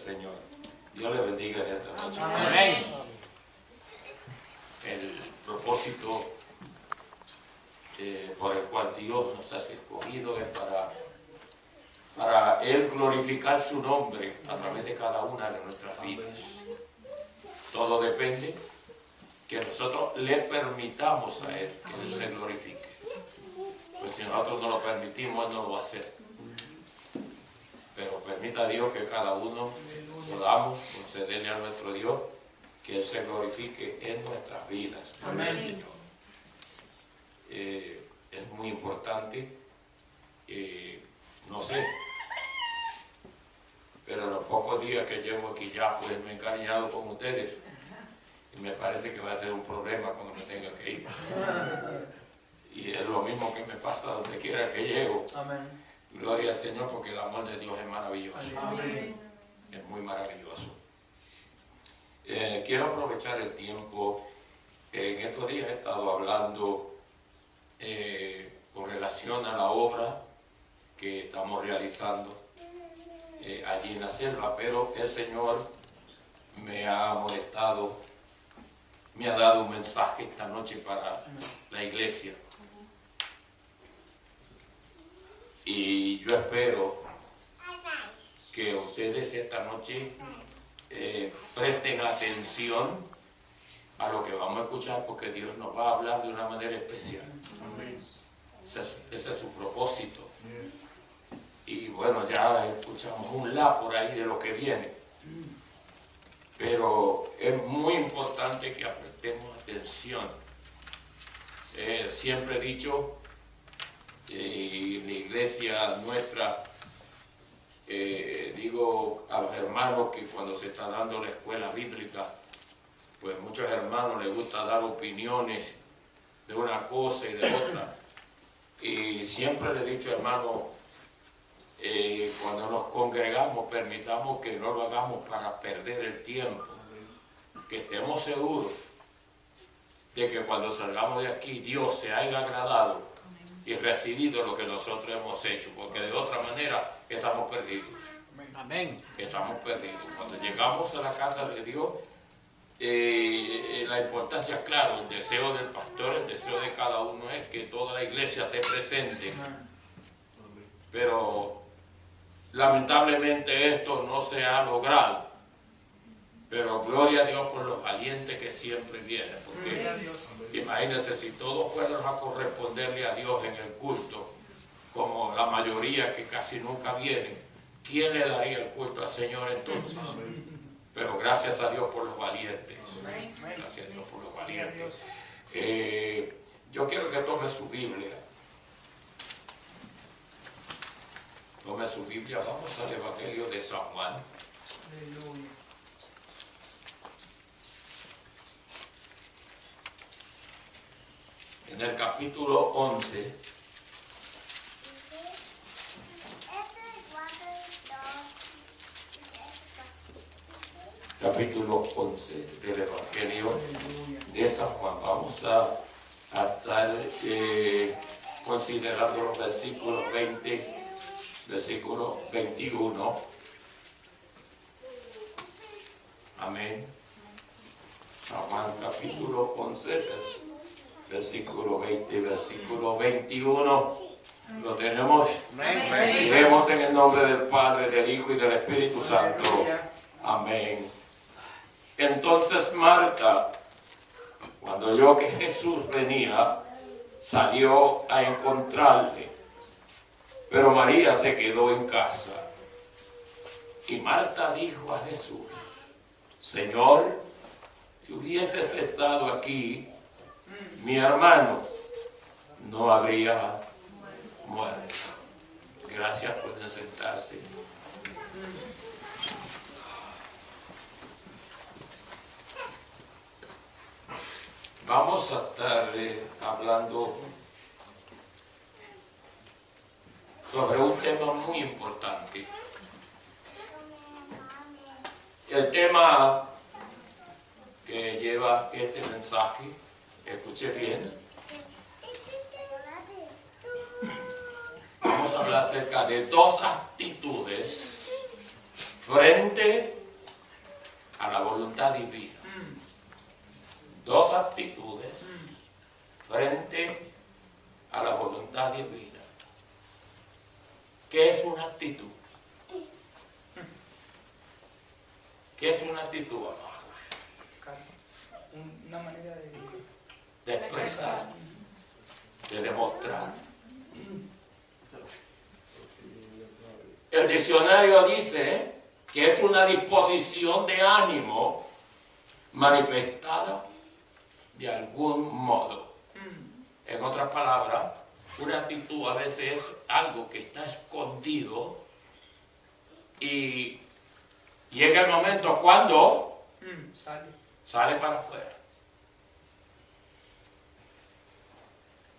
Señor. Dios le bendiga en esta noche. Amén. El propósito por el cual Dios nos ha escogido es para Él glorificar su nombre a través de cada una de nuestras vidas. Todo depende que nosotros le permitamos a Él que Él se glorifique. Pues si nosotros no lo permitimos, Él no lo va a hacer. Pero permita a Dios que cada uno podamos concederle a nuestro Dios que Él se glorifique en nuestras vidas. Amén. Señor. Es muy importante, no sé, pero en los pocos días que llevo aquí ya, pues me he encariñado con ustedes y me parece que va a ser un problema cuando me tenga que ir. Y es lo mismo que me pasa donde quiera que llego. Amén. Gloria al Señor, porque el amor de Dios es maravilloso. Amén. Es muy maravilloso. Quiero aprovechar el tiempo. En estos días he estado hablando con relación a la obra que estamos realizando allí en la selva, pero el Señor me ha molestado, me ha dado un mensaje esta noche para la iglesia. Y yo espero que ustedes esta noche presten atención a lo que vamos a escuchar, porque Dios nos va a hablar de una manera especial. Ese es su propósito. Y bueno, ya escuchamos un la por ahí de lo que viene. Pero es muy importante que prestemos atención. Siempre he dicho, en la iglesia nuestra, digo a los hermanos que cuando se está dando la escuela bíblica, pues muchos hermanos les gusta dar opiniones de una cosa y de otra. Y siempre le he dicho, hermano, cuando nos congregamos, permitamos que no lo hagamos para perder el tiempo. Que estemos seguros de que cuando salgamos de aquí, Dios se haya agradado y recibido lo que nosotros hemos hecho, porque de otra manera estamos perdidos. Amén. Estamos perdidos. Cuando llegamos a la casa de Dios, la importancia, claro, el deseo del pastor, el deseo de cada uno es que toda la iglesia esté presente. Pero lamentablemente esto no se ha logrado. Pero gloria a Dios por los valientes que siempre vienen. Porque imagínense si todos fuéramos a corresponderle a Dios en el culto, como la mayoría que casi nunca vienen, ¿quién le daría el culto al Señor entonces? Pero gracias a Dios por los valientes. Gracias a Dios por los valientes. Yo quiero que tome su Biblia. Tome su Biblia. Vamos al Evangelio de San Juan. Aleluya. En el capítulo 11. Capítulo 11 del Evangelio de San Juan. Vamos a estar considerando los versículos 20, versículo 21. Amén. San Juan capítulo 11, versículo 20, versículo 21. Lo tenemos. Leemos en el nombre del Padre, del Hijo y del Espíritu Santo. Amén. Entonces Marta, cuando oyó que Jesús venía, salió a encontrarle, pero María se quedó en casa. Y Marta dijo a Jesús: Señor, si hubieses estado aquí, mi hermano no habría muerto. Gracias, pueden sentarse. Vamos a estar hablando sobre un tema muy importante. El tema que lleva este mensaje, escuche bien. Vamos a hablar acerca de dos actitudes frente a la voluntad divina. Dos actitudes frente a la voluntad divina. ¿Qué es una actitud? ¿Qué es una actitud, amados? Una manera De expresar, de demostrar. El diccionario dice que es una disposición de ánimo manifestada de algún modo. En otras palabras, una actitud a veces es algo que está escondido y llega el momento cuando sale para afuera.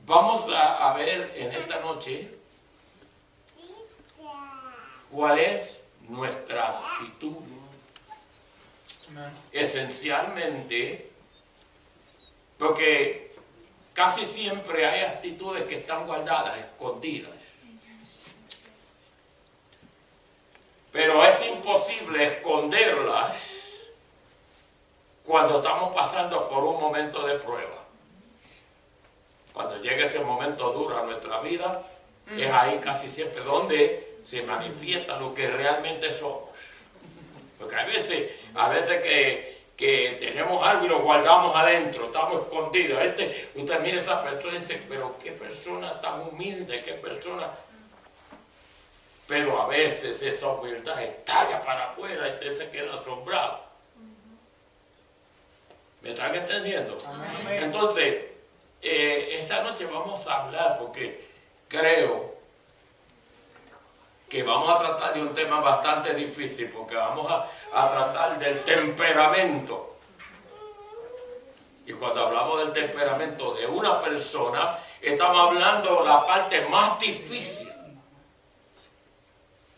Vamos a ver en esta noche cuál es nuestra actitud. Esencialmente, porque casi siempre hay actitudes que están guardadas, escondidas. Pero es imposible esconderlas cuando estamos pasando por un momento de prueba. Cuando llega ese momento duro a nuestra vida, es ahí casi siempre donde se manifiesta lo que realmente somos. Porque hay veces que tenemos algo y lo guardamos adentro, estamos escondidos. Usted mira a esa persona y dice, pero qué persona tan humilde, qué persona. Pero a veces esa humildad estalla para afuera y usted se queda asombrado. ¿Me están entendiendo? Amén. Entonces, esta noche vamos a hablar porque creo que vamos a tratar de un tema bastante difícil, porque vamos a tratar del temperamento. Y cuando hablamos del temperamento de una persona, estamos hablando de la parte más difícil.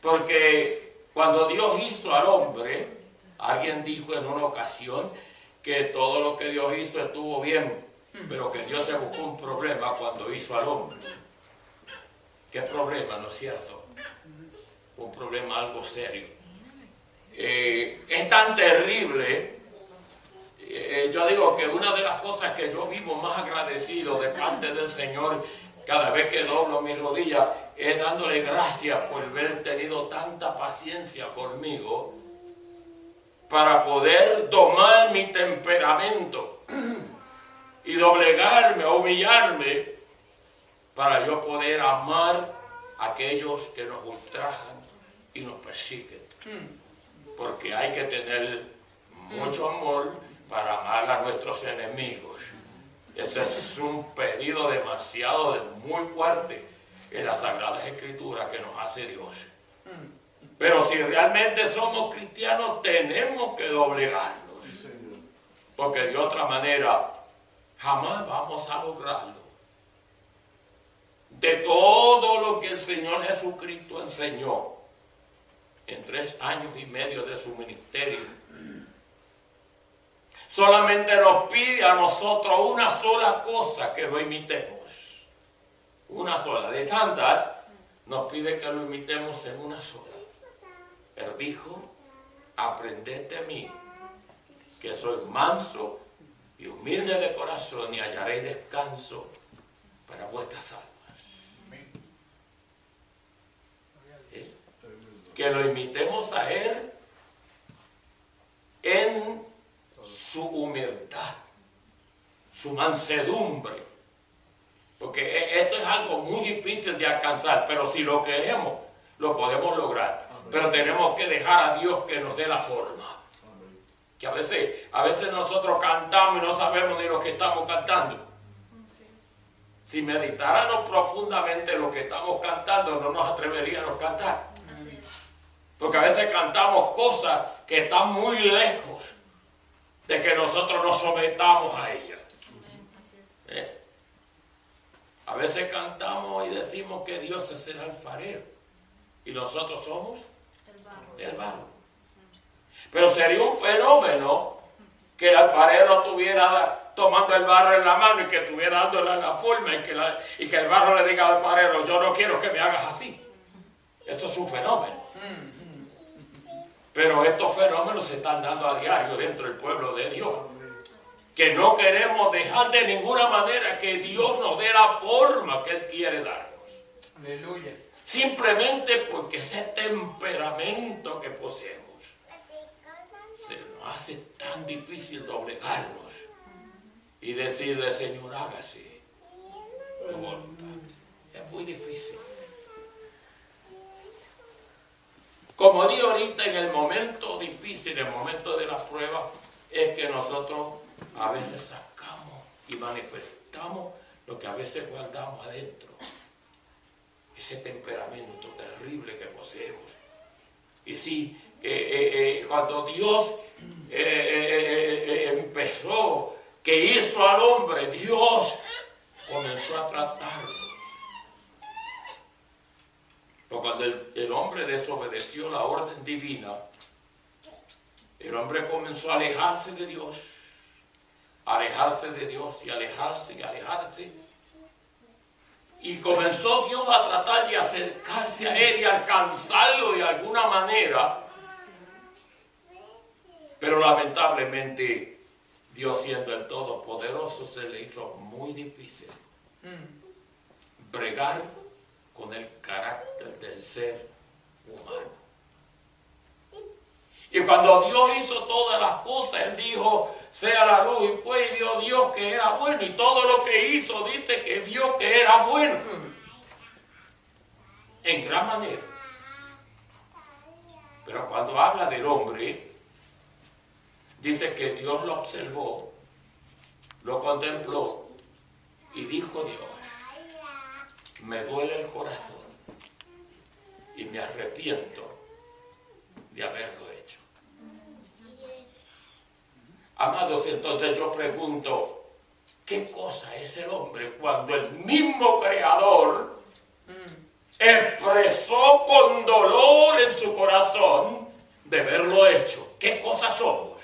Porque cuando Dios hizo al hombre, alguien dijo en una ocasión que todo lo que Dios hizo estuvo bien, pero que Dios se buscó un problema cuando hizo al hombre. ¿Qué problema, no es cierto? Un problema algo serio. Es tan terrible. Yo digo que una de las cosas que yo vivo más agradecido de parte del Señor cada vez que doblo mis rodillas es dándole gracias por haber tenido tanta paciencia conmigo para poder domar mi temperamento y doblegarme, humillarme para yo poder amar a aquellos que nos ultrajan y nos persiguen. Porque hay que tener mucho amor para amar a nuestros enemigos. Ese es un pedido muy fuerte en las Sagradas Escrituras que nos hace Dios. Pero si realmente somos cristianos, tenemos que doblegarnos. Porque de otra manera, jamás vamos a lograrlo. De todo lo que el Señor Jesucristo enseñó en 3 años y medio de su ministerio, solamente nos pide a nosotros una sola cosa, que lo imitemos. Una sola. De tantas, nos pide que lo imitemos en una sola. Él dijo, aprended de mí, que soy manso y humilde de corazón, y hallaréis descanso para vuestras almas. Que lo imitemos a Él en su humildad, su mansedumbre. Porque esto es algo muy difícil de alcanzar, pero si lo queremos, lo podemos lograr. Pero tenemos que dejar a Dios que nos dé la forma. Que a veces nosotros cantamos y no sabemos ni lo que estamos cantando. Si meditáramos profundamente lo que estamos cantando, no nos atreveríamos a cantar. Porque a veces cantamos cosas que están muy lejos de que nosotros nos sometamos a ellas. A veces cantamos y decimos que Dios es el alfarero y nosotros somos el barro. Pero sería un fenómeno que el alfarero estuviera tomando el barro en la mano y que estuviera dándole la forma y que el barro le diga al alfarero, yo no quiero que me hagas así. Eso es un fenómeno. Pero estos fenómenos se están dando a diario dentro del pueblo de Dios. Que no queremos dejar de ninguna manera que Dios nos dé la forma que Él quiere darnos. Aleluya. Simplemente porque ese temperamento que poseemos se nos hace tan difícil doblegarnos y decirle, Señor, hágase tu voluntad. Es muy difícil. Como dije ahorita, en el momento difícil, en el momento de la prueba, es que nosotros a veces sacamos y manifestamos lo que a veces guardamos adentro. Ese temperamento terrible que poseemos. Y sí, cuando Dios empezó, que hizo al hombre, Dios comenzó a tratarlo. Pero cuando el hombre desobedeció la orden divina, el hombre comenzó a alejarse de Dios, y alejarse. Y comenzó Dios a tratar de acercarse a él y alcanzarlo de alguna manera. Pero lamentablemente, Dios siendo el Todopoderoso, se le hizo muy difícil bregar con el carácter del ser humano. Y cuando Dios hizo todas las cosas, Él dijo, sea la luz, y fue, y vio Dios que era bueno, y todo lo que hizo dice que vio que era bueno, en gran manera. Pero cuando habla del hombre, dice que Dios lo observó, lo contempló, y dijo Dios, me duele el corazón, y me arrepiento de haberlo hecho. Amados, entonces yo pregunto, ¿qué cosa es el hombre cuando el mismo Creador expresó con dolor en su corazón de haberlo hecho? ¿Qué cosas somos?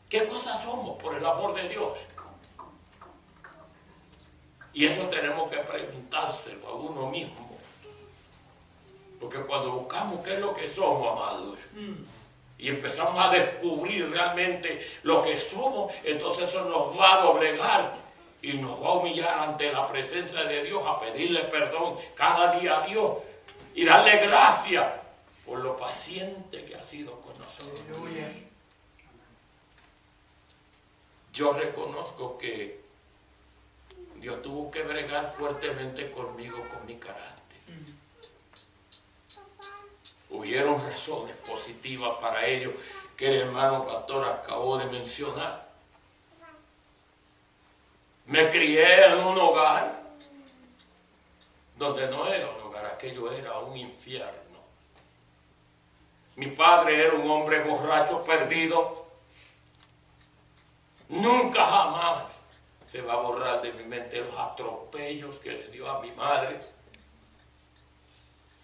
¿Qué cosas somos por el amor de Dios? Y eso tenemos que preguntárselo a uno mismo. Porque cuando buscamos qué es lo que somos, amados, y empezamos a descubrir realmente lo que somos, entonces eso nos va a doblegar y nos va a humillar ante la presencia de Dios, a pedirle perdón cada día a Dios y darle gracias por lo paciente que ha sido con nosotros. Aleluya. Yo reconozco que Dios tuvo que bregar fuertemente conmigo, con mi carácter. Hubieron razones positivas para ello que el hermano pastor acabó de mencionar. Me crié en un hogar donde no era un hogar, aquello era un infierno. Mi padre era un hombre borracho, perdido. Nunca jamás se va a borrar de mi mente los atropellos que le dio a mi madre.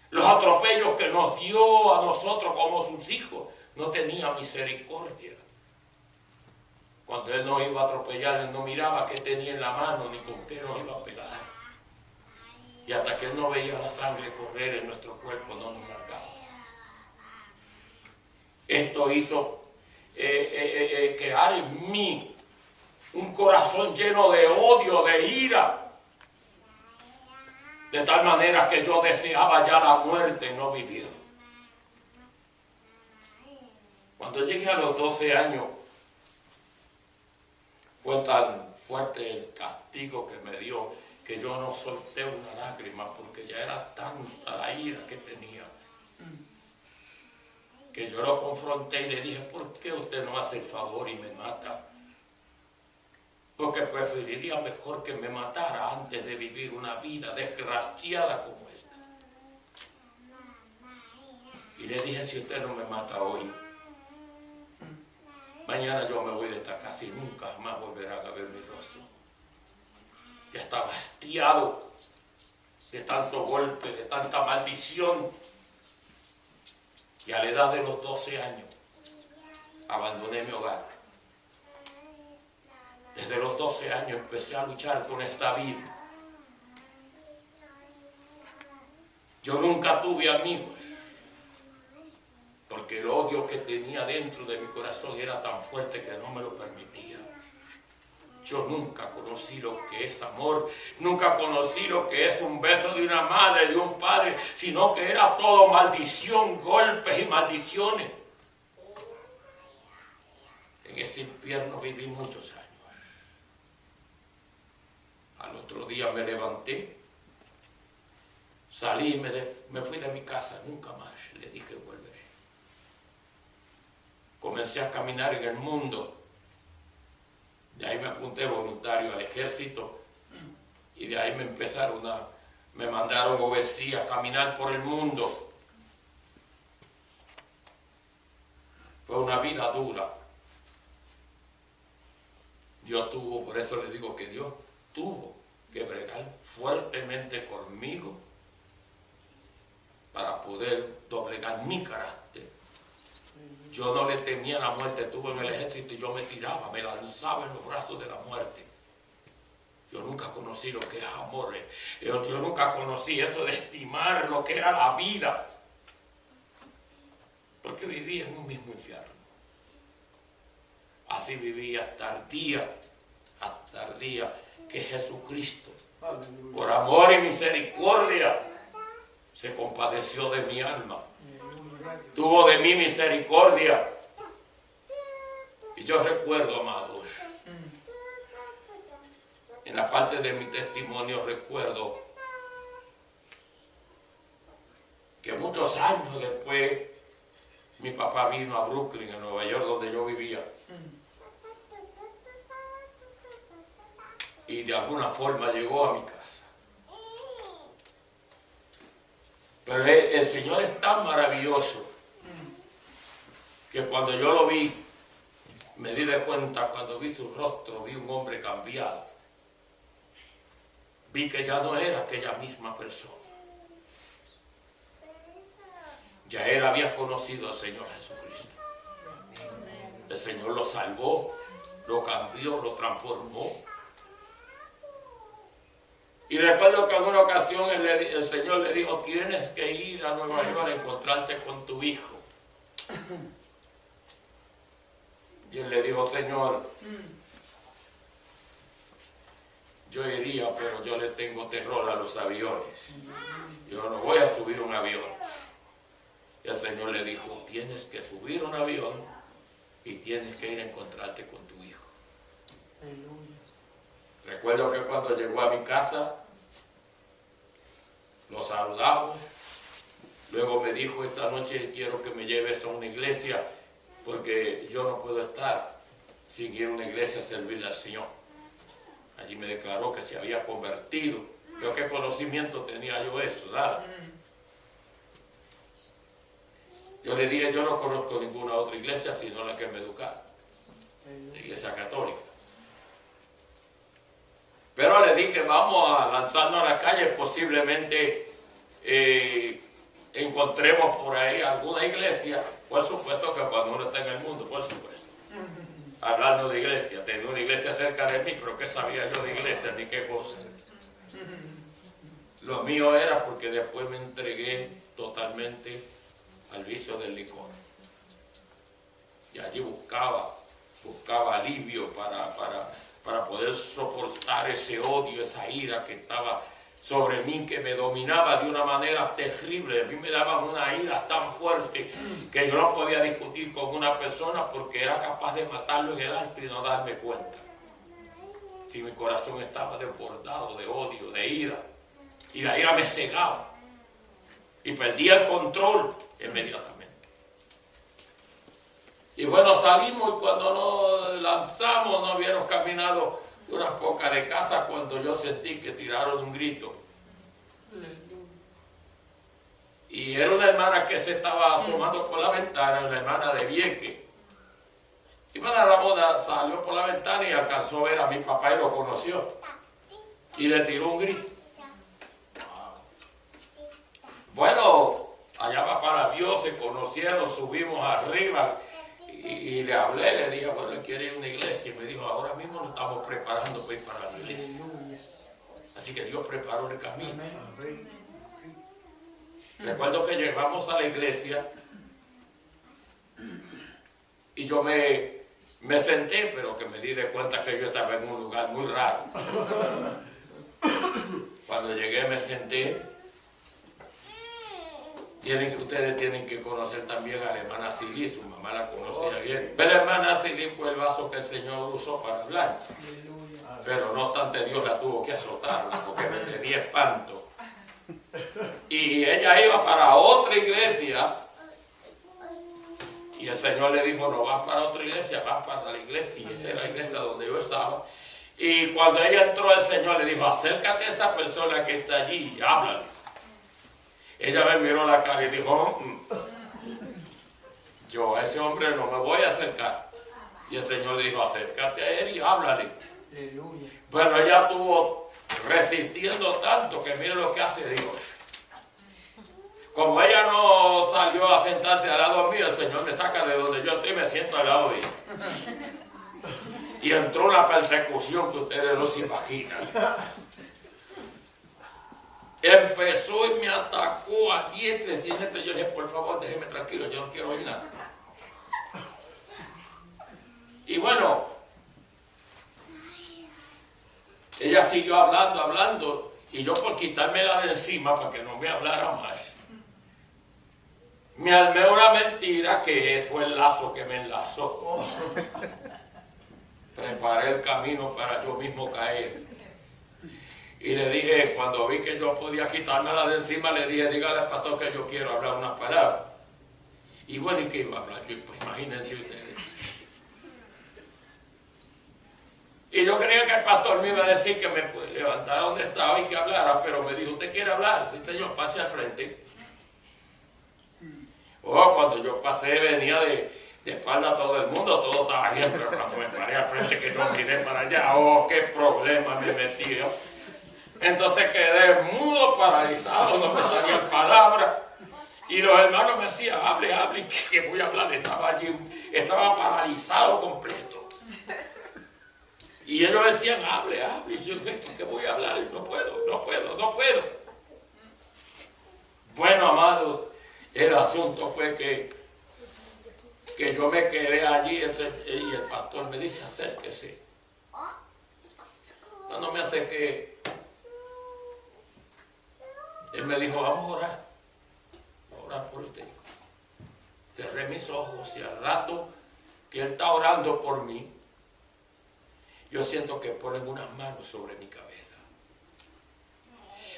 Los atropellos que nos dio a nosotros como sus hijos. No tenía misericordia. Cuando él nos iba a atropellar, él no miraba qué tenía en la mano ni con qué nos iba a pegar. Y hasta que él no veía la sangre correr en nuestro cuerpo, no nos largaba. Esto hizo crear en mí un corazón lleno de odio, de ira. De tal manera que yo deseaba ya la muerte y no vivir. Cuando llegué a los 12 años, fue tan fuerte el castigo que me dio que yo no solté una lágrima porque ya era tanta la ira que tenía. Que yo lo confronté y le dije, ¿por qué usted no hace el favor y me mata? Porque preferiría mejor que me matara antes de vivir una vida desgraciada como esta. Y le dije, si usted no me mata hoy, mañana yo me voy de esta casa y nunca más volverán a ver mi rostro. Ya estaba hastiado de tanto golpe, de tanta maldición. Y a la edad de los 12 años, abandoné mi hogar. Desde los 12 años empecé a luchar con esta vida. Yo nunca tuve amigos. porque el odio que tenía dentro de mi corazón era tan fuerte que no me lo permitía. Yo nunca conocí lo que es amor, nunca conocí lo que es un beso de una madre, de un padre, sino que era todo maldición, golpes y maldiciones. En este infierno viví muchos años. Al otro día me levanté, salí y me fui de mi casa, nunca más. Le dije, volveré. Comencé a caminar en el mundo. De ahí me apunté voluntario al ejército y de ahí me mandaron overseas a caminar por el mundo. Fue una vida dura. Dios tuvo, por eso le digo que Dios tuvo que bregar fuertemente conmigo para poder doblegar mi carácter. Yo no le temía la muerte, estuve en el ejército y yo me tiraba, me lanzaba en los brazos de la muerte. Yo nunca conocí lo que es amor, yo nunca conocí eso de estimar lo que era la vida, porque viví en un mismo infierno. Así viví hasta el día que Jesucristo, por amor y misericordia, se compadeció de mi alma. Tuvo de mí misericordia. Y yo recuerdo, amados, en la parte de mi testimonio recuerdo que muchos años después mi papá vino a Brooklyn, en Nueva York, donde yo vivía. Y de alguna forma llegó a mi casa. Pero el Señor es tan maravilloso que cuando yo lo vi, me di de cuenta, cuando vi su rostro, vi un hombre cambiado. Vi que ya no era aquella misma persona. Ya él había conocido al Señor Jesucristo. El Señor lo salvó, lo cambió, lo transformó. Y recuerdo que en una ocasión el Señor le dijo, tienes que ir a Nueva York a encontrarte con tu hijo. Y él le dijo, Señor, yo iría, pero yo le tengo terror a los aviones. Yo no voy a subir un avión. Y el Señor le dijo, tienes que subir un avión y tienes que ir a encontrarte con tu hijo. Recuerdo que cuando llegó a mi casa, lo saludamos. Luego me dijo, esta noche quiero que me lleves a una iglesia, porque yo no puedo estar sin ir a una iglesia a servirle al Señor. Allí me declaró que se había convertido. Pero qué conocimiento tenía yo eso, ¿verdad? Yo le dije, yo no conozco ninguna otra iglesia sino la que me educaron, la iglesia católica. Pero le dije, vamos a lanzarnos a la calle, posiblemente encontremos por ahí alguna iglesia. Por supuesto que cuando uno está en el mundo, por supuesto. Hablando de iglesia, tenía una iglesia cerca de mí, pero ¿qué sabía yo de iglesia ni qué cosa? Lo mío era porque después me entregué totalmente al vicio del licor. Y allí buscaba alivio para poder soportar ese odio, esa ira que estaba sobre mí, que me dominaba de una manera terrible. A mí me daban una ira tan fuerte que yo no podía discutir con una persona porque era capaz de matarlo en el acto y no darme cuenta. Si mi corazón estaba desbordado de odio, de ira, y la ira me cegaba y perdía el control inmediatamente. Y bueno, salimos y cuando nos lanzamos no habíamos caminado unas pocas de casas cuando yo sentí que tiraron un grito. Y era una hermana que se estaba asomando por la ventana, una hermana de Vieques. Y hermana Ramona salió por la ventana y alcanzó a ver a mi papá y lo conoció. Y le tiró un grito. Bueno, allá papá la vio, se conocieron, subimos arriba. Y le hablé, le dije, bueno, él quiere ir a una iglesia. Y me dijo, ahora mismo nos estamos preparando para ir para la iglesia. Así que Dios preparó el camino. Recuerdo que llegamos a la iglesia Y yo me senté, pero que me di de cuenta que yo estaba en un lugar muy raro. Cuando llegué me senté. Ustedes tienen que conocer también a la hermana Silí, su mamá la conocía bien. Pero la hermana Silí fue el vaso que el Señor usó para hablar. Pero no obstante Dios la tuvo que azotarla porque me tenía espanto. Y ella iba para otra iglesia. Y el Señor le dijo, no vas para otra iglesia, vas para la iglesia. Y esa era la iglesia donde yo estaba. Y cuando ella entró, el Señor le dijo, acércate a esa persona que está allí y háblale. Ella me miró la cara y dijo, yo a ese hombre no me voy a acercar. Y el Señor le dijo, acércate a él y háblale. Aleluya. Bueno, ella estuvo resistiendo tanto que mire lo que hace Dios. Como ella no salió a sentarse al lado mío, el Señor me saca de donde yo estoy y me siento al lado de ella. Y entró una persecución que ustedes no se imaginan. Empezó y me atacó a diestra y siniestra. Yo le dije, por favor, déjeme tranquilo, yo no quiero oír nada. Y bueno, ella siguió hablando, y yo por quitármela de encima para que no me hablara más, me armé una mentira que fue el lazo que me enlazó. Preparé el camino para yo mismo caer. Y le dije, cuando vi que yo podía quitármela de encima, le dije, dígale al pastor que yo quiero hablar unas palabras. Y bueno, ¿y qué iba a hablar? Pues imagínense ustedes. Y yo creía que el pastor me iba a decir que me levantara donde estaba y que hablara, pero me dijo, ¿usted quiere hablar? Sí, señor, pase al frente. Oh, cuando yo pasé venía de espalda a todo el mundo, todo estaba bien, pero cuando me paré al frente que yo miré para allá, oh, qué problema me metí yo. Entonces quedé mudo, paralizado, no me salían palabras. Y los hermanos me decían, hable, y que voy a hablar. Estaba allí, estaba paralizado completo. Y ellos decían, hable. Y yo, ¿qué voy a hablar? No puedo. Bueno, amados, el asunto fue que yo me quedé allí y el pastor me dice, acérquese. Cuando me acerqué, él me dijo, vamos a orar. Voy a orar por usted. Cerré mis ojos y al rato que él está orando por mí, yo siento que ponen unas manos sobre mi cabeza.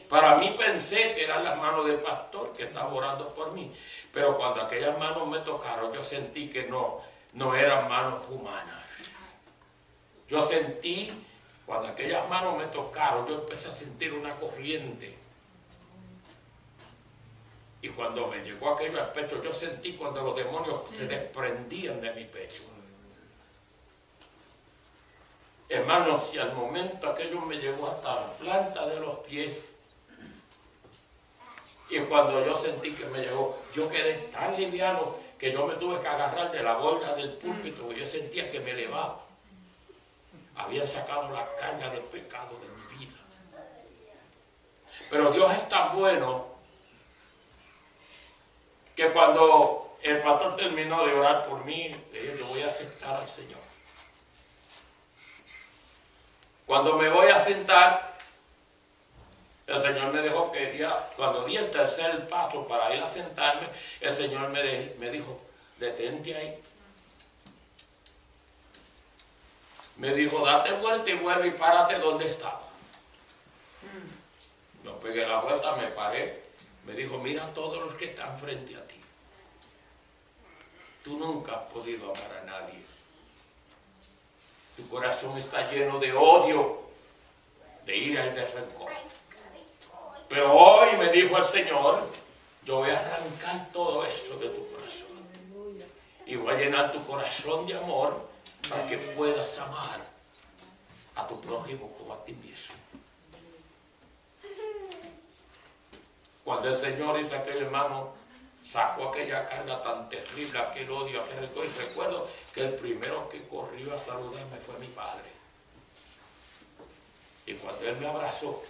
Para mí pensé que eran las manos del pastor que estaba orando por mí. Pero cuando aquellas manos me tocaron, yo sentí que no eran manos humanas. Yo sentí, cuando aquellas manos me tocaron, yo empecé a sentir una corriente. Y cuando me llegó aquello al pecho, yo sentí cuando los demonios se desprendían de mi pecho. Hermanos, si al momento aquello me llegó hasta la planta de los pies, y cuando yo sentí que me llegó, yo quedé tan liviano que yo me tuve que agarrar de la borda del púlpito, porque yo sentía que me elevaba. Habían sacado la carga del pecado de mi vida. Pero Dios es tan bueno que cuando el pastor terminó de orar por mí, le dije, yo voy a aceptar al Señor. Cuando me voy a sentar, el Señor me dejó que cuando di el tercer paso para ir a sentarme, el Señor me dijo, detente ahí. Me dijo, date vuelta y vuelve y párate donde estaba. Yo pegué la vuelta, me paré. Me dijo, mira a todos los que están frente a ti. Tú nunca has podido amar a nadie. Tu corazón está lleno de odio, de ira y de rencor. Pero hoy me dijo el Señor, yo voy a arrancar todo eso de tu corazón. Y voy a llenar tu corazón de amor para que puedas amar a tu prójimo como a ti mismo. Cuando el Señor hizo aquel hermano, sacó aquella carga tan terrible, aquel odio, aquel rencor. Y recuerdo que el primero que corrió a saludarme fue mi padre. Y cuando él me abrazó,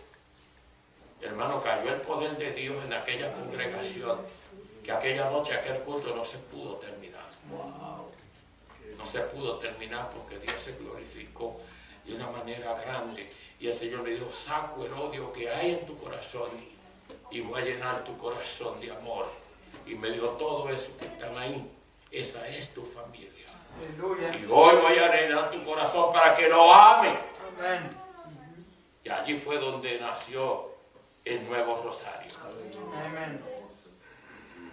hermano, cayó el poder de Dios en aquella congregación, que aquella noche, aquel culto no se pudo terminar. No se pudo terminar porque Dios se glorificó de una manera grande. Y el Señor me dijo, saco el odio que hay en tu corazón y voy a llenar tu corazón de amor. Y me dijo, todo eso que están ahí, esa es tu familia. Aleluya. Y hoy voy a llenar tu corazón para que lo ame. Amén. Y allí fue donde nació el Nuevo Rosario. Amén.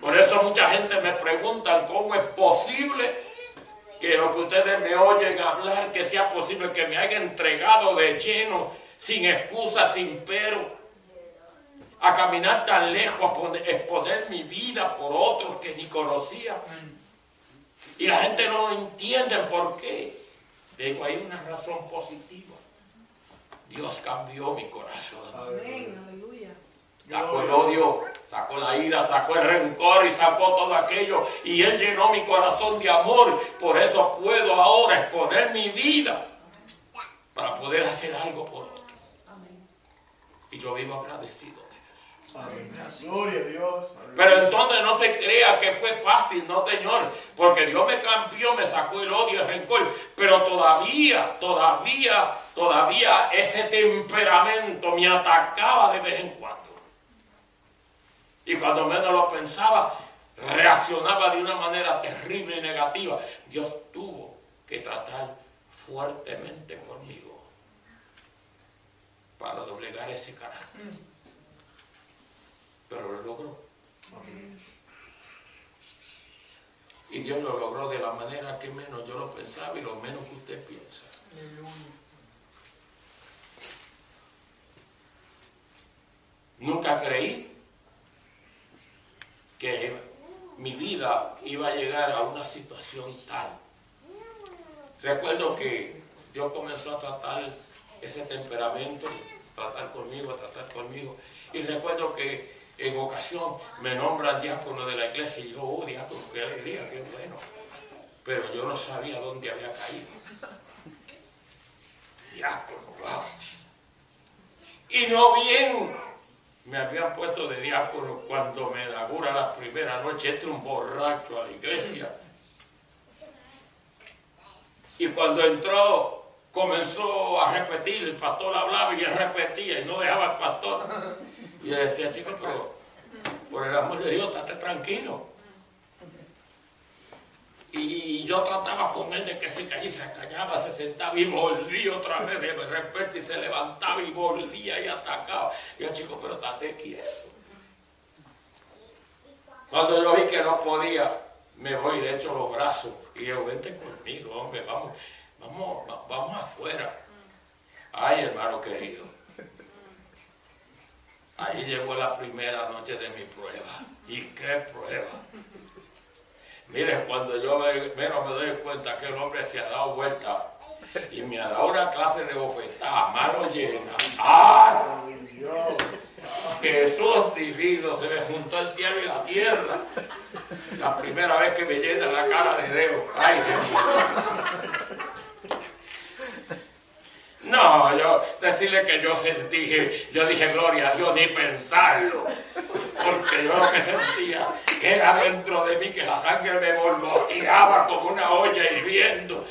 Por eso mucha gente me pregunta cómo es posible que lo que ustedes me oyen hablar, que sea posible que me haya entregado de lleno, sin excusa, sin pero, a caminar tan lejos, a exponer mi vida por otros que ni conocía. Y la gente no entiende por qué. Le digo, hay una razón positiva. Dios cambió mi corazón. Amén, aleluya. Sacó el odio, sacó la ira, sacó el rencor y sacó todo aquello. Y Él llenó mi corazón de amor. Por eso puedo ahora exponer mi vida para poder hacer algo por otro. Amén. Y yo vivo agradecido de eso. Amén. Gloria a Dios. Pero entonces no se crea que fue fácil, no, Señor. Porque Dios me cambió, me sacó el odio y el rencor. Pero todavía ese temperamento me atacaba de vez en cuando. Y cuando menos lo pensaba, reaccionaba de una manera terrible y negativa. Dios tuvo que tratar fuertemente conmigo para doblegar ese carácter. Pero lo logró. Y Dios lo logró de la manera que menos yo lo pensaba y lo menos que usted piensa. Nunca creí que mi vida iba a llegar a una situación tal. Recuerdo que Dios comenzó a tratar ese temperamento, tratar conmigo. Y recuerdo que en ocasión me nombran diácono de la iglesia y yo, oh, diácono, qué alegría, qué bueno. Pero yo no sabía dónde había caído. Diácono, wow. Y no bien me habían puesto de diácono cuando me inaugura la primera noche, entra un borracho a la iglesia. Y cuando entró, comenzó a repetir, el pastor hablaba y él repetía y no dejaba al pastor. Y yo le decía, chico, pero por el amor de Dios, estate tranquilo. Y yo trataba con él de que se callaba, se sentaba y volvía otra vez de repente y se levantaba y volvía y atacaba. Y yo, chico, pero estate quieto. Cuando yo vi que no podía, me voy y le echo los brazos y yo, vente conmigo, hombre, vamos afuera. Ay, hermano querido. Ahí llegó la primera noche de mi prueba. ¿Y qué prueba? Mire, cuando yo menos me doy cuenta que el hombre se ha dado vuelta y me ha dado una clase de bofetada, mano llena. ¡Ay! Jesús divino, se me juntó el cielo y la tierra. La primera vez que me llena la cara de dedo. ¡Ay, Jesús! No, yo decirle que yo sentí, yo dije gloria a Dios, ni pensarlo, porque yo lo que sentía era dentro de mí que la sangre me tiraba como una olla hirviendo.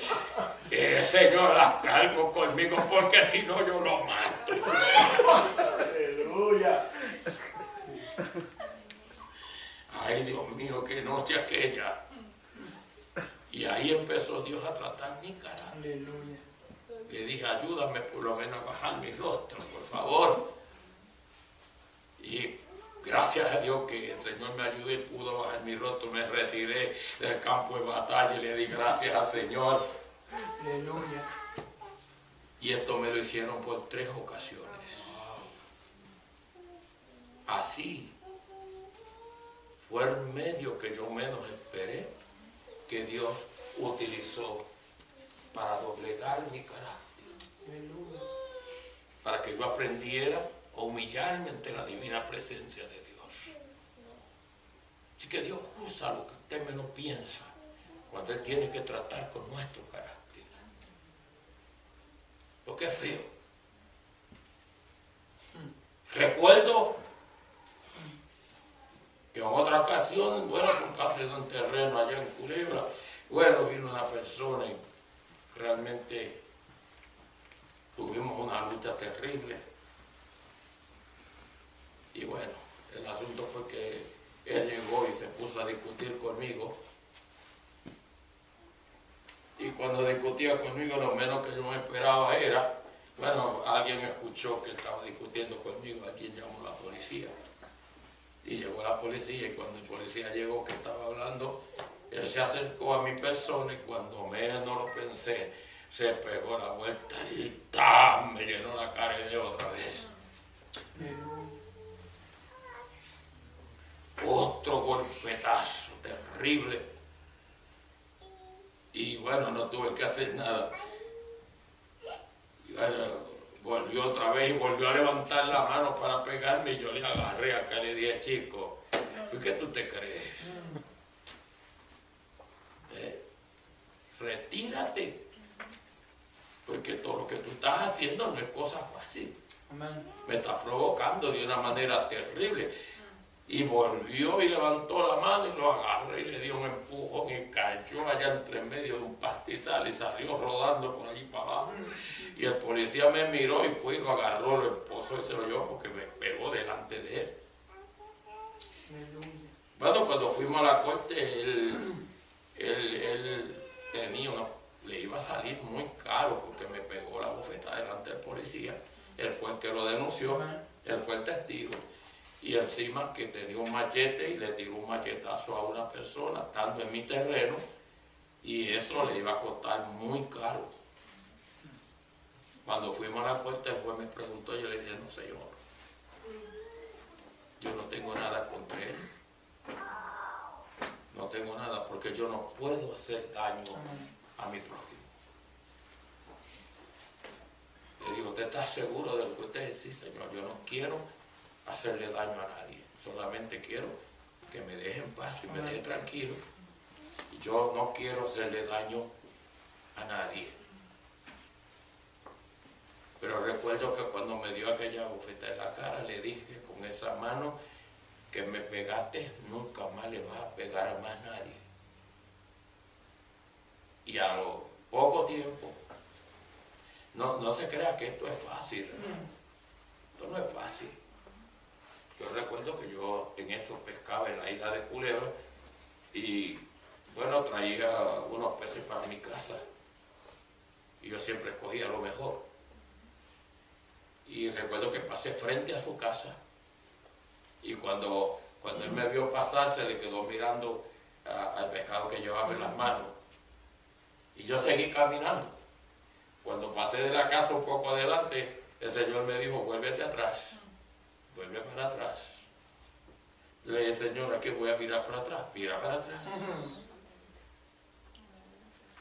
Señor, haz algo conmigo, porque si no yo lo mato. Aleluya. Ay, Dios mío, qué noche aquella. Y ahí empezó Dios a tratar mi carácter. Aleluya. Le dije, ayúdame por lo menos a bajar mi rostro, por favor. Y gracias a Dios que el Señor me ayudó y pudo bajar mi rostro. Me retiré del campo de batalla y le di gracias al Señor. Aleluya. Y esto me lo hicieron por 3 ocasiones. Así fue el medio que yo menos esperé que Dios utilizó para doblegar mi carácter. Para que yo aprendiera a humillarme ante la divina presencia de Dios. Así que Dios usa lo que usted menos piensa cuando Él tiene que tratar con nuestro carácter. Lo que es feo. Recuerdo que en otra ocasión, bueno, porque hace un terreno allá en Culebra, Bueno, vino una persona y realmente tuvimos una lucha terrible. Y bueno, el asunto fue que él llegó y se puso a discutir conmigo. Y cuando discutía conmigo, lo menos que yo me esperaba era, bueno, alguien escuchó que estaba discutiendo conmigo, a quien llamó la policía. Y llegó la policía, y cuando el policía llegó que estaba hablando, él se acercó a mi persona y cuando menos lo pensé, se pegó la vuelta y ¡tam! Me llenó la cara de otra vez. Otro golpetazo terrible. Y bueno, no tuve que hacer nada. Y bueno, volvió otra vez y volvió a levantar la mano para pegarme y yo le agarré acá y le dije, chico, ¿y qué tú te crees? Retírate, porque todo lo que tú estás haciendo no es cosa fácil. Amén. Me está provocando de una manera terrible. Y volvió y levantó la mano y lo agarré y le dio un empujón y cayó allá entre medio de un pastizal y salió rodando por allí para abajo. Y el policía me miró y fue y lo agarró, lo esposó y se lo llevó porque me pegó delante de él. Bueno, cuando fuimos a la corte, él tenía le iba a salir muy caro porque me pegó la bofetada delante del policía. Él fue el que lo denunció, él fue el testigo. Y encima que tenía un machete y le tiró un machetazo a una persona estando en mi terreno y eso le iba a costar muy caro. Cuando fuimos a la corte, el juez me preguntó y yo le dije, no señor, yo no tengo nada contra él. No tengo nada porque yo no puedo hacer daño a mi prójimo. Le digo, ¿usted está seguro de lo que usted dice? Sí, señor, yo no quiero hacerle daño a nadie. Solamente quiero que me deje en paz y me deje tranquilo. Y yo no quiero hacerle daño a nadie. Pero recuerdo que cuando me dio aquella bofetada en la cara, le dije con esa mano que me pegaste, nunca más le vas a pegar a más nadie. Y a lo poco tiempo, no se crea que esto es fácil, hermano. Esto no es fácil. Yo recuerdo que yo en eso pescaba en la isla de Culebra y bueno, traía unos peces para mi casa y yo siempre escogía lo mejor. Y recuerdo que pasé frente a su casa y cuando él me vio pasar se le quedó mirando al pescado que llevaba en las manos y yo seguí caminando. Cuando pasé de la casa un poco adelante, el Señor me dijo, vuélvete atrás. Vuelve para atrás. Le dije, Señor, aquí voy a mirar para atrás. Mira para atrás.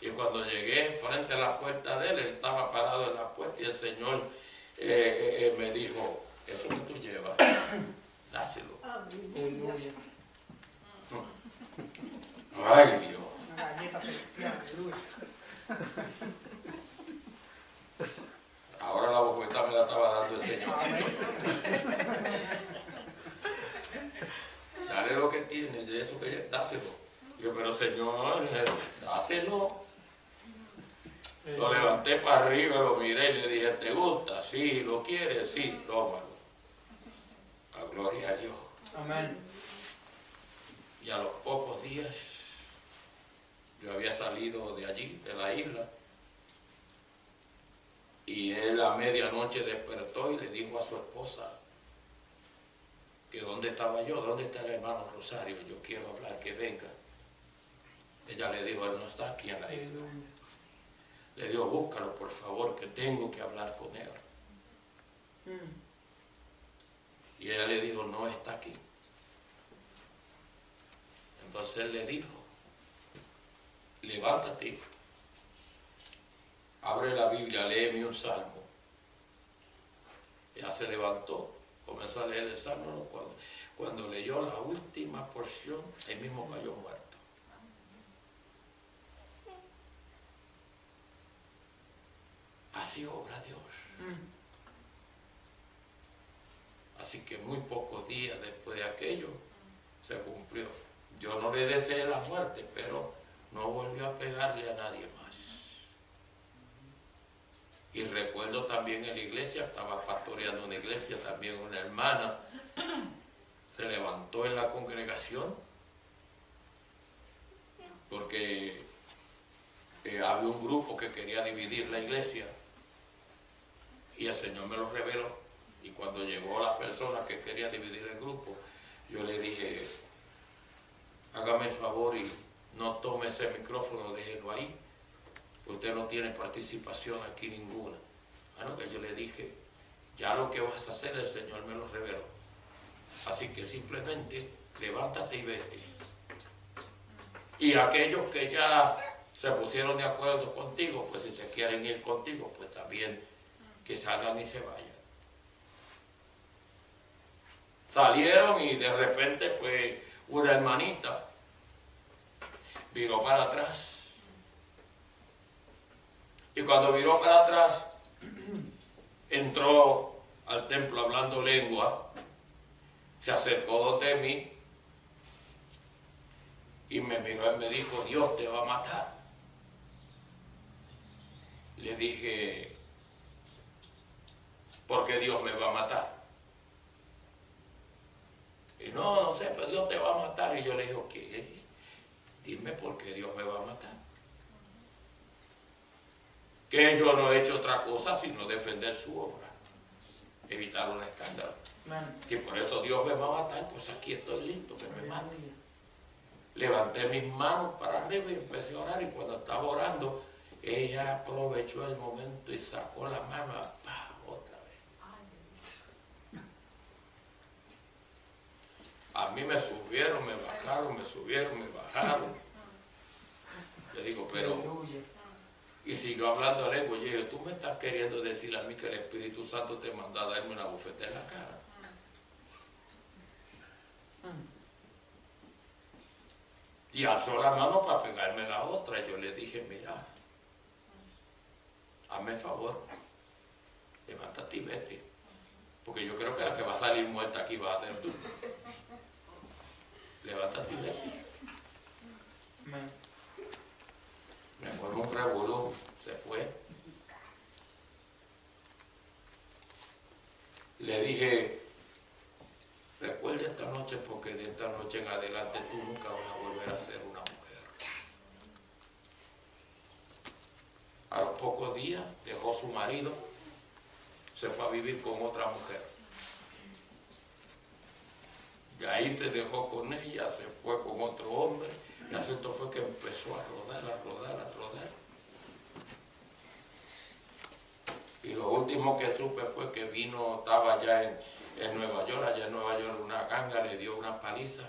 Y cuando llegué frente a la puerta de él, él estaba parado en la puerta y el Señor me dijo, eso que tú llevas, dáselo. Aleluya. Ay, Dios. Una galleta celestial. Aleluya. Ahora la bofetada me la estaba dando el Señor. Dale lo que tienes, de eso que dáselo. Yo, pero Señor, dáselo. Lo levanté para arriba, lo miré y le dije, ¿te gusta? Sí, ¿lo quieres? Sí, tómalo. A gloria a Dios. Amén. Y a los pocos días, yo había salido de allí, de la isla, y él a medianoche despertó y le dijo a su esposa que dónde estaba yo, dónde está el hermano Rosario, yo quiero hablar, que venga. Ella le dijo, él no está aquí en la isla. Le dijo, búscalo por favor, que tengo que hablar con él. Y ella le dijo, no está aquí. Entonces él le dijo, levántate, abre la Biblia, léeme un salmo. Ella se levantó, comenzó a leer el salmo. Cuando leyó la última porción, él mismo cayó muerto. Así obra Dios. Así que muy pocos días después de aquello se cumplió. Yo no le deseé la muerte, pero no volvió a pegarle a nadie más. Y recuerdo también en la iglesia, estaba pastoreando una iglesia, también una hermana se levantó en la congregación porque había un grupo que quería dividir la iglesia y el Señor me lo reveló. Y cuando llegó la persona que quería dividir el grupo, yo le dije, hágame el favor y no tome ese micrófono, déjelo ahí. Usted no tiene participación aquí ninguna. Bueno, que yo le dije, ya lo que vas a hacer el Señor me lo reveló. Así que simplemente levántate y vete. Y aquellos que ya se pusieron de acuerdo contigo, pues si se quieren ir contigo, pues también que salgan y se vayan. Salieron y de repente pues una hermanita viró para atrás. Y cuando viró para atrás, entró al templo hablando lengua, se acercó donde mí y me miró y me dijo, Dios te va a matar. Le dije, ¿por qué Dios me va a matar? Y no sé, pero Dios te va a matar. Y yo le dije, ¿qué? Dime por qué Dios me va a matar. Que yo no he hecho otra cosa sino defender su obra, evitar un escándalo. Si por eso Dios me va a matar, pues aquí estoy listo, que me mate. Levanté mis manos para arriba y empecé a orar, y cuando estaba orando, ella aprovechó el momento y sacó la mano otra vez. A mí me subieron, me bajaron, me subieron, me bajaron. Le digo, pero... Y siguió hablando a lengua. Y yo dije, tú me estás queriendo decir a mí que el Espíritu Santo te manda a darme una bofetada en la cara. Y alzó la mano para pegarme la otra. Y yo le dije, mira, hazme el favor, levántate y vete. Porque yo creo que la que va a salir muerta aquí va a ser tú. Levántate y vete. Me formó un revolú, se fue. Le dije, recuerda esta noche, porque de esta noche en adelante tú nunca vas a volver a ser una mujer. A los pocos días dejó su marido, se fue a vivir con otra mujer. Y ahí se dejó con ella, se fue con otro hombre. El asunto fue que empezó a rodar. Y lo último que supe fue que estaba ya en Nueva York. Allá en Nueva York una ganga le dio una paliza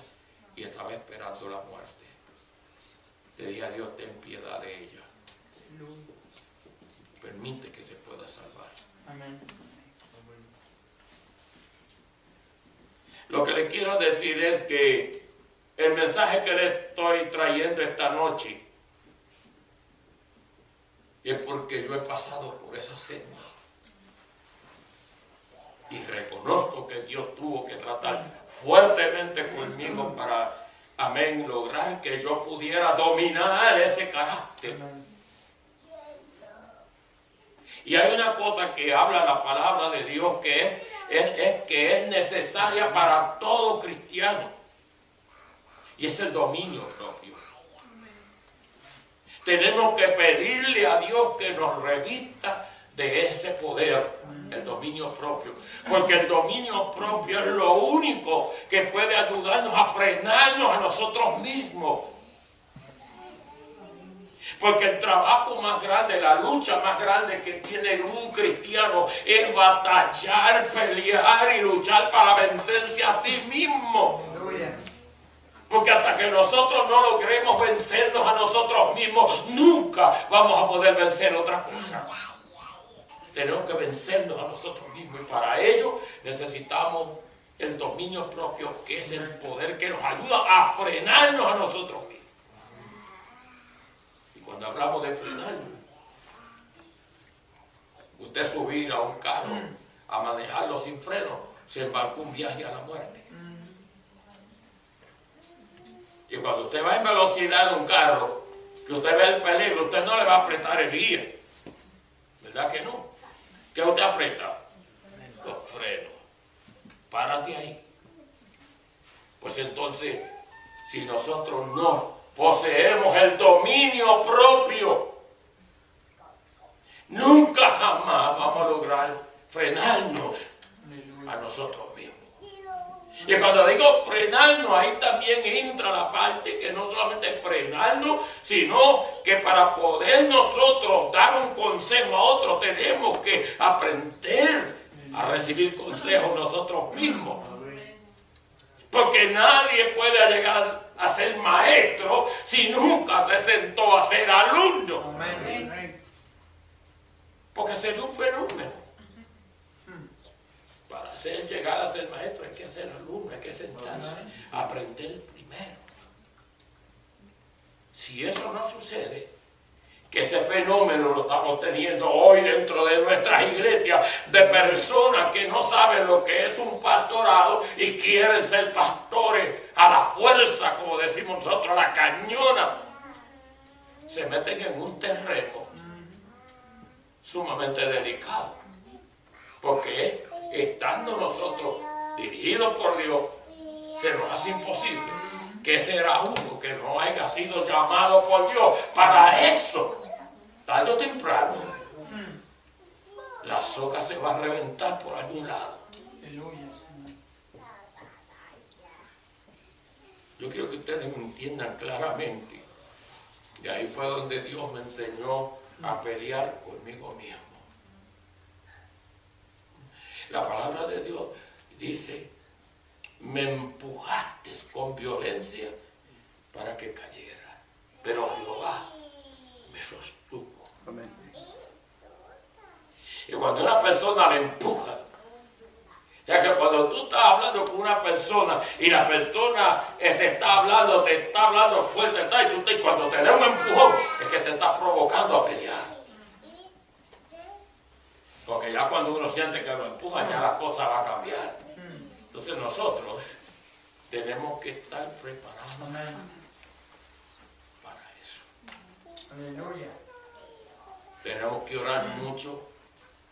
y estaba esperando la muerte. Le dije a Dios, ten piedad de ella. Permite que se pueda salvar. Amén. Lo que le quiero decir es que el mensaje que le estoy trayendo esta noche es porque yo he pasado por esa senda y reconozco que Dios tuvo que tratar fuertemente conmigo para, amén, lograr que yo pudiera dominar ese carácter. Y hay una cosa que habla la palabra de Dios que es necesaria para todo cristiano, y es el dominio propio. Tenemos que pedirle a Dios que nos revista de ese poder, el dominio propio, porque el dominio propio es lo único que puede ayudarnos a frenarnos a nosotros mismos. Porque el trabajo más grande, la lucha más grande que tiene un cristiano es batallar, pelear y luchar para vencerse a ti mismo. Porque hasta que nosotros no logremos vencernos a nosotros mismos, nunca vamos a poder vencer otra cosa. Tenemos que vencernos a nosotros mismos, y para ello necesitamos el dominio propio, que es el poder que nos ayuda a frenarnos a nosotros mismos. Y cuando hablamos de frenarnos, usted subir a un carro a manejarlo sin freno, se embarcó un viaje a la muerte. Y cuando usted va en velocidad en un carro y usted ve el peligro, usted no le va a apretar el guía. ¿Verdad que no? ¿Qué usted aprieta? Los frenos. Párate ahí. Pues entonces, si nosotros no poseemos el dominio propio, nunca jamás vamos a lograr frenarnos a nosotros mismos. Y cuando digo frenarnos, ahí también entra la parte que no solamente es frenarnos, sino que para poder nosotros dar un consejo a otro, tenemos que aprender a recibir consejos nosotros mismos. Porque nadie puede llegar a ser maestro si nunca se sentó a ser alumno. Amén. Porque sería un fenómeno. Para llegar a ser maestro hay que ser alumno, hay que sentarse a aprender primero. Si eso no sucede, que ese fenómeno lo estamos teniendo hoy dentro de nuestras iglesias, de personas que no saben lo que es un pastorado y quieren ser pastores a la fuerza, como decimos nosotros, a la cañona, se meten en un terreno sumamente delicado, porque estando nosotros dirigidos por Dios, se nos hace imposible que será uno que no haya sido llamado por Dios para eso. Tarde o temprano, la soga se va a reventar por algún lado. Aleluya. Yo quiero que ustedes me entiendan claramente. Y ahí fue donde Dios me enseñó a pelear conmigo mismo. La palabra de Dios dice: me empujaste con violencia para que cayera, pero Jehová me sostuvo. Amén. Y cuando una persona le empuja, ya que cuando tú estás hablando con una persona y la persona te está hablando fuerte, y cuando te da un empujón, es que te está provocando a pelear. Porque ya cuando uno siente que lo empujan, ya la cosa va a cambiar. Entonces nosotros tenemos que estar preparados para eso. Aleluya. Tenemos que orar mucho,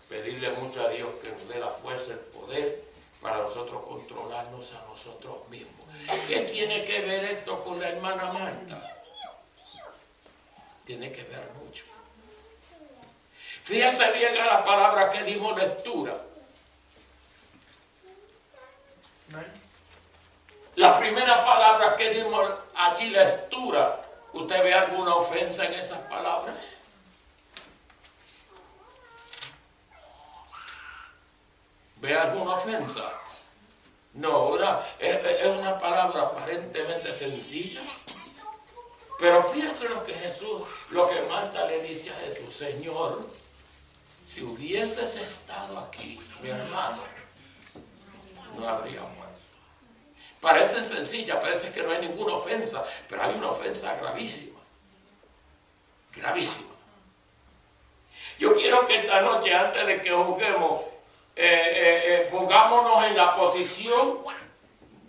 pedirle mucho a Dios que nos dé la fuerza, el poder, para nosotros controlarnos a nosotros mismos. ¿Qué tiene que ver esto con la hermana Marta? Tiene que ver mucho. Fíjense bien a la palabra que dimos lectura. La primera palabra que dimos allí lectura, ¿usted ve alguna ofensa en esas palabras? ¿Ve alguna ofensa? No, es una palabra aparentemente sencilla. Pero fíjese lo que Marta le dice a Jesús: Señor, si hubieses estado aquí, mi hermano, no habría muerto. Parecen sencillas, parece que no hay ninguna ofensa, pero hay una ofensa gravísima. Gravísima. Yo quiero que esta noche, antes de que juzguemos, pongámonos en la posición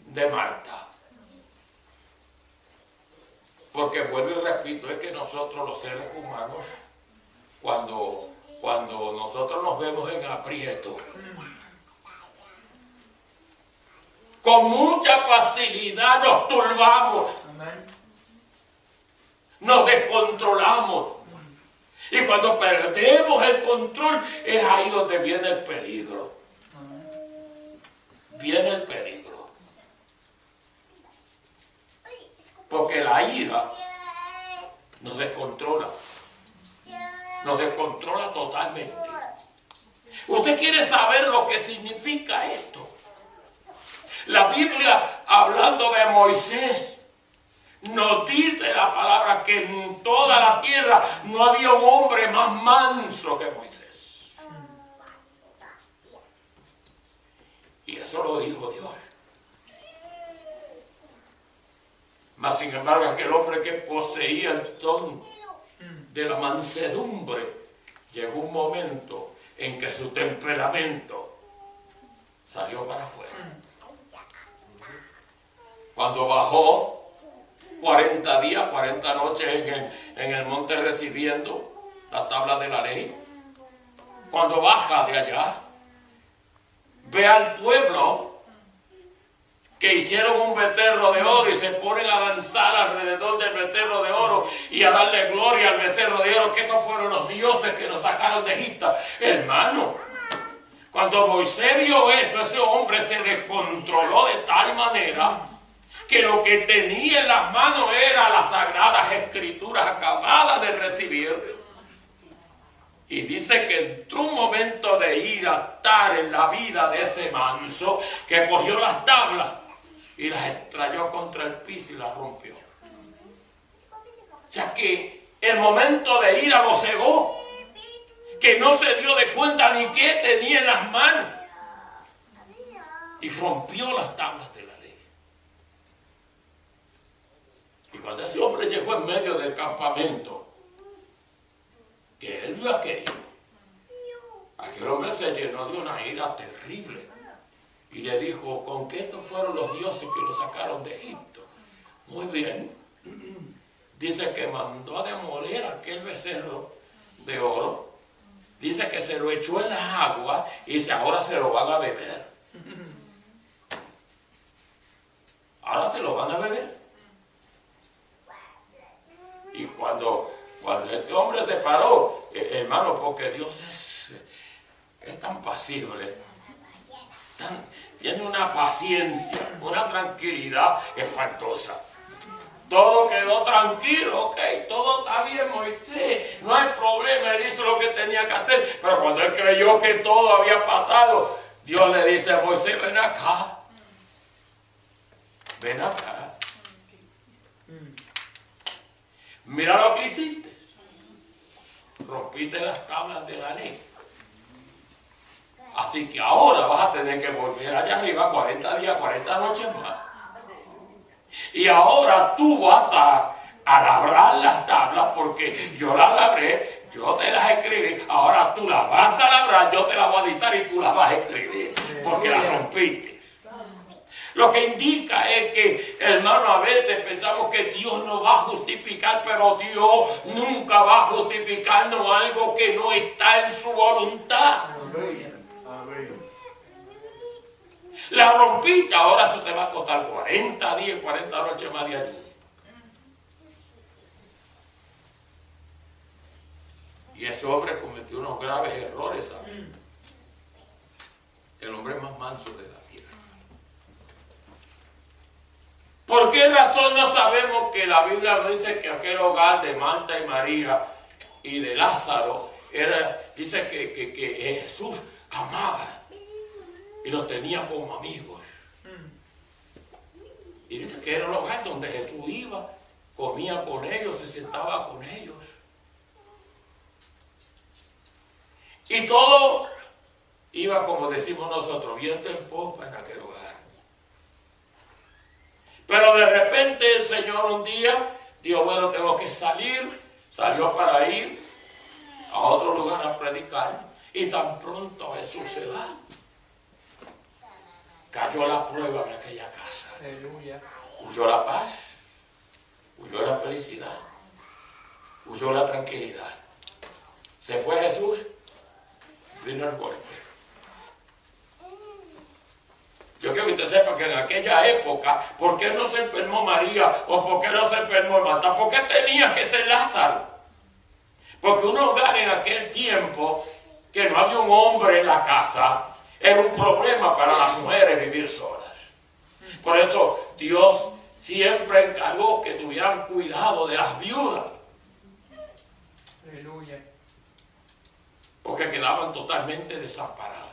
de Marta. Porque vuelvo y repito, es que nosotros los seres humanos, cuando nosotros nos vemos en aprieto, con mucha facilidad nos turbamos, nos descontrolamos. Y cuando perdemos el control, es ahí donde viene el peligro. Viene el peligro. Porque la ira nos descontrola. Nos descontrola totalmente. ¿Usted quiere saber lo que significa esto? La Biblia, hablando de Moisés, nos dice la palabra que en toda la tierra no había un hombre más manso que Moisés. Y eso lo dijo Dios. Mas sin embargo, aquel hombre que poseía el don de la mansedumbre, llegó un momento en que su temperamento salió para afuera. Cuando bajó 40 días, 40 noches en el monte recibiendo la tabla de la ley. Cuando baja de allá, ve al pueblo que hicieron un becerro de oro y se ponen a danzar alrededor del becerro de oro y a darle gloria al becerro de oro, que estos fueron los dioses que nos sacaron de Egipto. Hermano, cuando Moisés vio esto, ese hombre se descontroló de tal manera que lo que tenía en las manos era las sagradas escrituras acabadas de recibir. Y dice que entró un momento de ira estar en la vida de ese manso, que cogió las tablas y las estrelló contra el piso y las rompió. O sea que el momento de ira lo cegó, que no se dio de cuenta ni qué tenía en las manos. Y rompió las tablas de la ley. Y cuando ese hombre llegó en medio del campamento, que él vio aquello, aquel hombre se llenó de una ira terrible. Y le dijo, ¿con qué estos fueron los dioses que lo sacaron de Egipto? Muy bien. Dice que mandó a demoler aquel becerro de oro. Dice que se lo echó en las aguas y dice, ahora se lo van a beber. Ahora se lo van a beber. Y cuando este hombre se paró, hermano, porque Dios es tan pasible, tiene una paciencia, una tranquilidad espantosa. Todo quedó tranquilo, ok, todo está bien, Moisés, no hay problema, él hizo lo que tenía que hacer. Pero cuando él creyó que todo había pasado, Dios le dice a Moisés, ven acá, ven acá. Mira lo que hiciste. Rompiste las tablas de la ley. Así que ahora vas a tener que volver allá arriba 40 días, 40 noches más. Y ahora tú vas a labrar las tablas, porque yo las labré, yo te las escribí. Ahora tú las vas a labrar, yo te las voy a dictar y tú las vas a escribir, porque las rompiste. Lo que indica es que, hermano, a veces pensamos que Dios nos va a justificar, pero Dios nunca va a justificarnos algo que no está en su voluntad. La rompiste, ahora eso te va a costar 40 días, 40 noches más de ayuno. Y ese hombre cometió unos graves errores, ¿sabes? El hombre más manso de la tierra. ¿Por qué razón no sabemos que la Biblia nos dice que aquel hogar de Marta y María y de Lázaro dice que Jesús amaba y los tenía como amigos? Y dice que era el hogar donde Jesús iba, comía con ellos, se sentaba con ellos. Y todo iba, como decimos nosotros, viento en popa en aquel hogar. Pero de repente el Señor un día dijo, bueno, tengo que salir. Salió para ir a otro lugar a predicar. Y tan pronto Jesús se va, cayó la prueba en aquella casa. Aleluya. Huyó la paz, huyó la felicidad, huyó la tranquilidad. Se fue Jesús, vino el golpe. Yo quiero que usted sepa que en aquella época, ¿por qué no se enfermó María o por qué no se enfermó Marta? ¿Por qué tenía que ser Lázaro? Porque un hogar en aquel tiempo, que no había un hombre en la casa, era un problema para las mujeres vivir solas. Por eso Dios siempre encargó que tuvieran cuidado de las viudas. Aleluya. Porque quedaban totalmente desamparadas.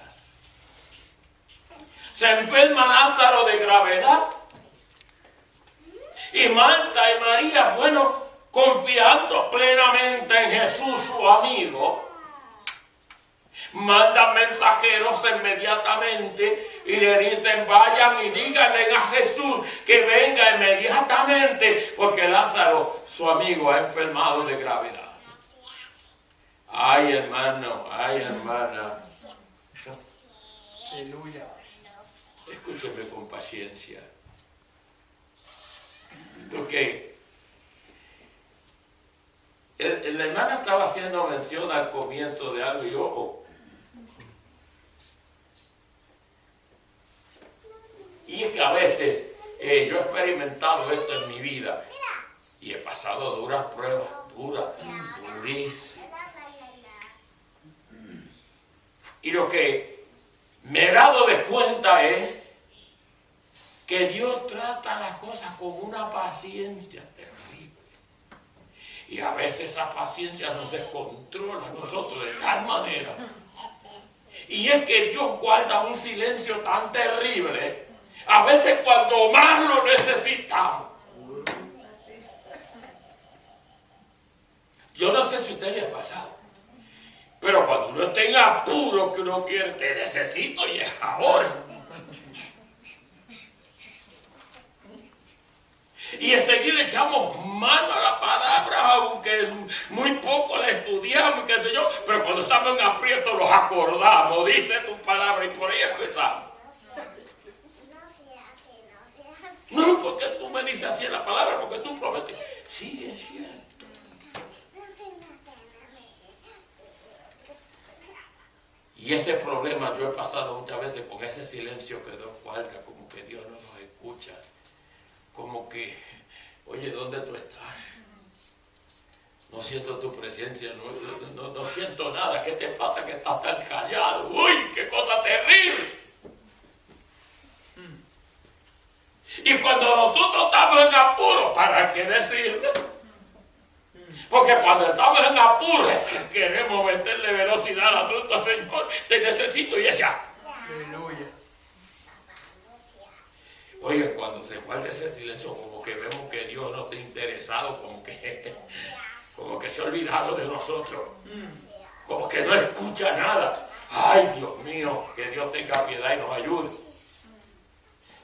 Se enferma Lázaro de gravedad. Y Marta y María, bueno, confiando plenamente en Jesús, su amigo, mandan mensajeros inmediatamente y le dicen, vayan y díganle a Jesús que venga inmediatamente, porque Lázaro, su amigo, ha enfermado de gravedad. Ay, hermano, ay, hermana. Aleluya. Escúcheme con paciencia. Porque La hermana estaba haciendo mención al comienzo de algo y yo... Y es que a veces yo he experimentado esto en mi vida y he pasado duras pruebas, durísimas. Y lo que me he dado de cuenta es que Dios trata las cosas con una paciencia terrible. Y a veces esa paciencia nos descontrola a nosotros de tal manera. Y es que Dios guarda un silencio tan terrible, a veces cuando más lo necesitamos. Yo no sé si a usted le ha pasado, pero cuando uno está en apuro que uno quiere, te necesito y es ahora. Y enseguida echamos mano a la palabra, aunque muy poco la estudiamos y qué sé yo, pero cuando estamos en aprieto los acordamos, dice tu palabra y por ahí empezamos. No, porque tú me dices así en la palabra, porque tú prometes. Sí, es cierto. Y ese problema yo he pasado muchas veces con ese silencio que Dios guarda, como que Dios no nos escucha. Como que, oye, ¿dónde tú estás? No siento tu presencia, no siento nada. ¿Qué te pasa que estás tan callado? ¡Uy, qué cosa terrible! Y cuando nosotros estamos en apuro, ¿para qué decirlo? Porque cuando estamos en apuro es que queremos meterle velocidad al asunto, Señor, te necesito y allá. Aleluya. Oye, cuando se guarda ese silencio, como que vemos que Dios no está interesado, como que se ha olvidado de nosotros, como que no escucha nada. Ay, Dios mío, que Dios tenga piedad y nos ayude.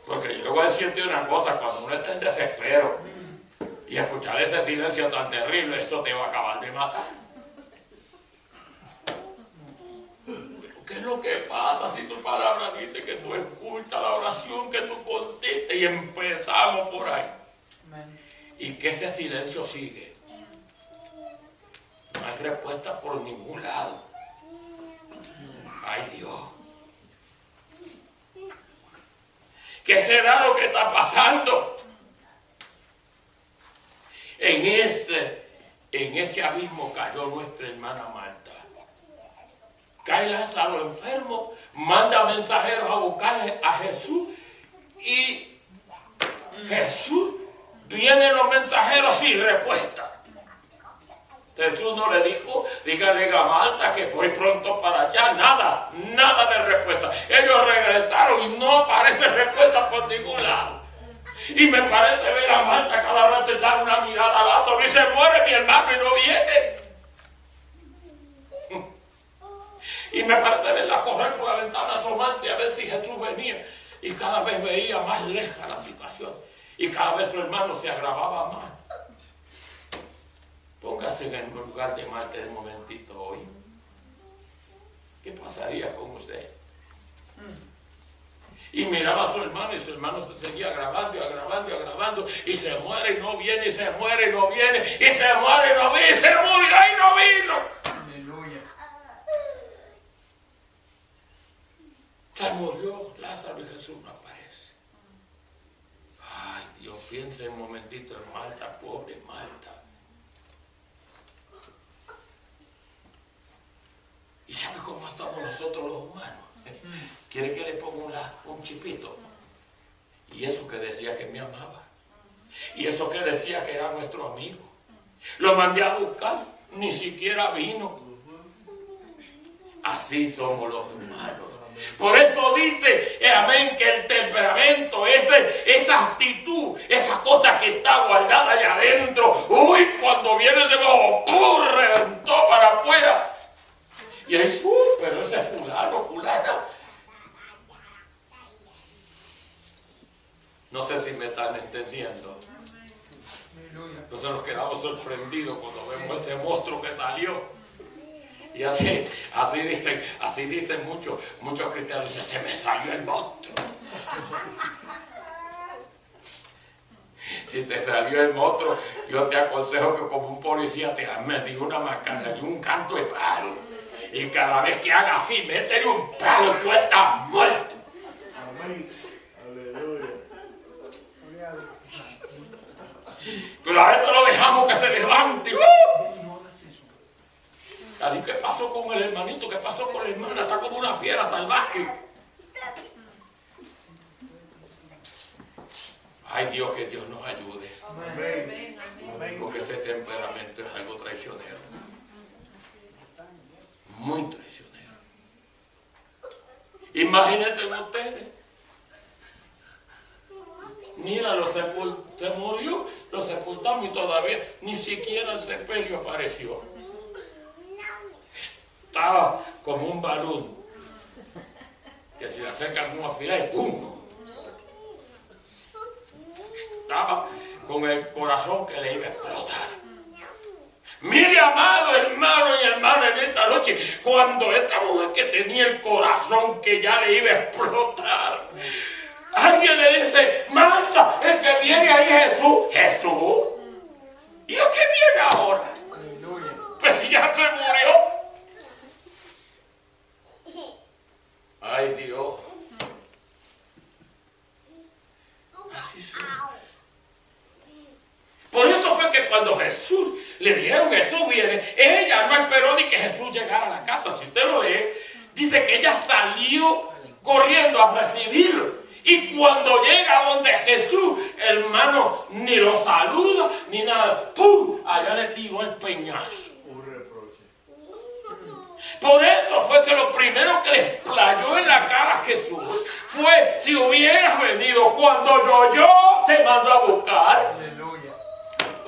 Porque yo le voy a decirte una cosa, cuando uno está en desespero y escuchar ese silencio tan terrible, eso te va a acabar de matar. ¿Qué es lo que pasa si tu palabra dice que tú escuchas la oración, que tú contestes y empezamos por ahí? Y que ese silencio sigue. No hay respuesta por ningún lado. Ay, Dios. ¿Qué será lo que está pasando? En ese abismo cayó nuestra hermana Marta. Cae Lázaro enfermo, manda mensajeros a buscarle a Jesús y Jesús, vienen los mensajeros sin respuesta. Jesús no le dijo, dígale a Marta que voy pronto para allá, nada de respuesta. Ellos regresaron y no aparece respuesta por ningún lado. Y me parece ver a Marta cada rato echar una mirada a Lázaro y se muere mi hermano y no viene. Y me parece verla correr por la ventana, asomarse a ver si Jesús venía. Y cada vez veía más lejos la situación. Y cada vez su hermano se agravaba más. Póngase en el lugar de Marta un momentito hoy. ¿Qué pasaría con usted? Y miraba a su hermano y su hermano se seguía agravando y agravando y agravando. Y se muere y no viene, y se muere y no viene, y se muere y no viene, y se murió y no vino. Aleluya. Se murió Lázaro y Jesús no aparece. Ay, Dios, piensa un momentito en Marta, pobre Marta. ¿Y sabe cómo estamos nosotros los humanos? ¿Quiere que le ponga un chipito? Y eso que decía que me amaba. Y eso que decía que era nuestro amigo. Lo mandé a buscar, ni siquiera vino. Así somos los humanos. Por eso dice, amén, que el temperamento, esa actitud, esa cosa que está guardada allá adentro, uy, cuando viene ese mojo, ¡pum!, reventó para afuera. Y es, pero ese fulana. No sé si me están entendiendo. Entonces nos quedamos sorprendidos cuando vemos ese monstruo que salió. Y así dicen muchos cristianos, dicen, se me salió el monstruo. Si te salió el monstruo, yo te aconsejo que como un policía te metes una macana y un canto de palo. Y cada vez que haga así, métele un palo, tú estás muerto. Amén. Aleluya. Pero a veces lo dejamos que se levante. Así, ¿qué pasó con el hermanito? ¿Qué pasó con la hermana? Está como una fiera salvaje. Ay, Dios, que Dios nos ayude. Amén. Porque ese temperamento es algo traicionero. Muy traicionero. Imagínense ustedes. Mira, se murió, lo sepultamos y todavía ni siquiera el sepelio apareció. Estaba como un balón que se le acerca como a filar y ¡pum! Estaba con el corazón que le iba a explotar. Mire, amado hermano y hermana, en esta noche, cuando esta mujer que tenía el corazón que ya le iba a explotar, alguien le dice: Marta, el que viene ahí es Jesús. ¿Jesús? ¿Y el que viene ahora? Pues si ya se murió. Ay, Dios. Así son. Por eso fue que cuando Jesús le dijeron Jesús viene, ella no esperó ni que Jesús llegara a la casa. Si usted lo lee, dice que ella salió corriendo a recibirlo. Y cuando llega donde Jesús, hermano, ni lo saluda ni nada. ¡Pum! Allá le tiró el peñazo. Un reproche. Por esto fue que lo primero que le explayó en la cara a Jesús fue: si hubieras venido cuando yo te mando a buscar, Aleluya.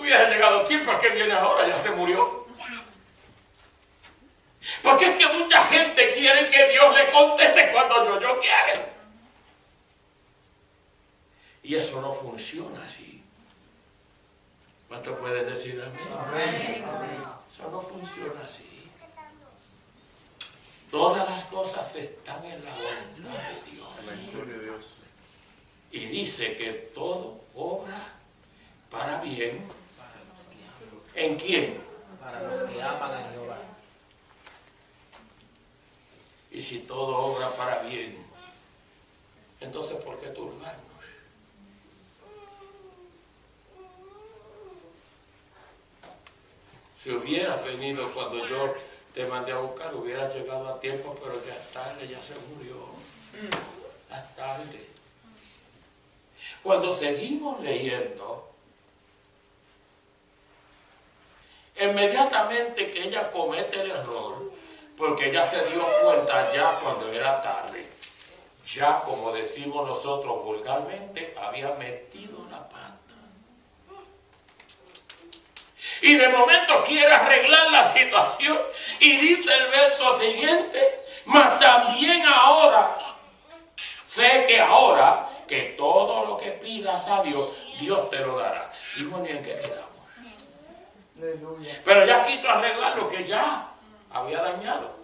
hubieras llegado aquí. ¿Por qué vienes ahora? Ya se murió. Porque es que mucha gente quiere que Dios le conteste cuando yo quiere. Y eso no funciona así. ¿Cuánto pueden decir amén? Eso no funciona así. Todas las cosas están en la voluntad de Dios. Gloria a Dios. Y dice que todo obra para bien. ¿En quién? Para los que aman a Jehová. Y si todo obra para bien, entonces ¿por qué turbarnos? Si hubieras venido cuando yo te mandé a buscar, hubieras llegado a tiempo, pero ya es tarde, ya se murió. Ya es tarde. Cuando seguimos leyendo, inmediatamente que ella comete el error, porque ella se dio cuenta ya cuando era tarde, ya como decimos nosotros vulgarmente, había metido la pata. Y de momento quiere arreglar la situación y dice el verso siguiente: mas también ahora, sé que ahora que todo lo que pidas a Dios, Dios te lo dará. Y bueno, ¿y en qué quedamos? Aleluya. Pero ya quiso arreglar lo que ya había dañado.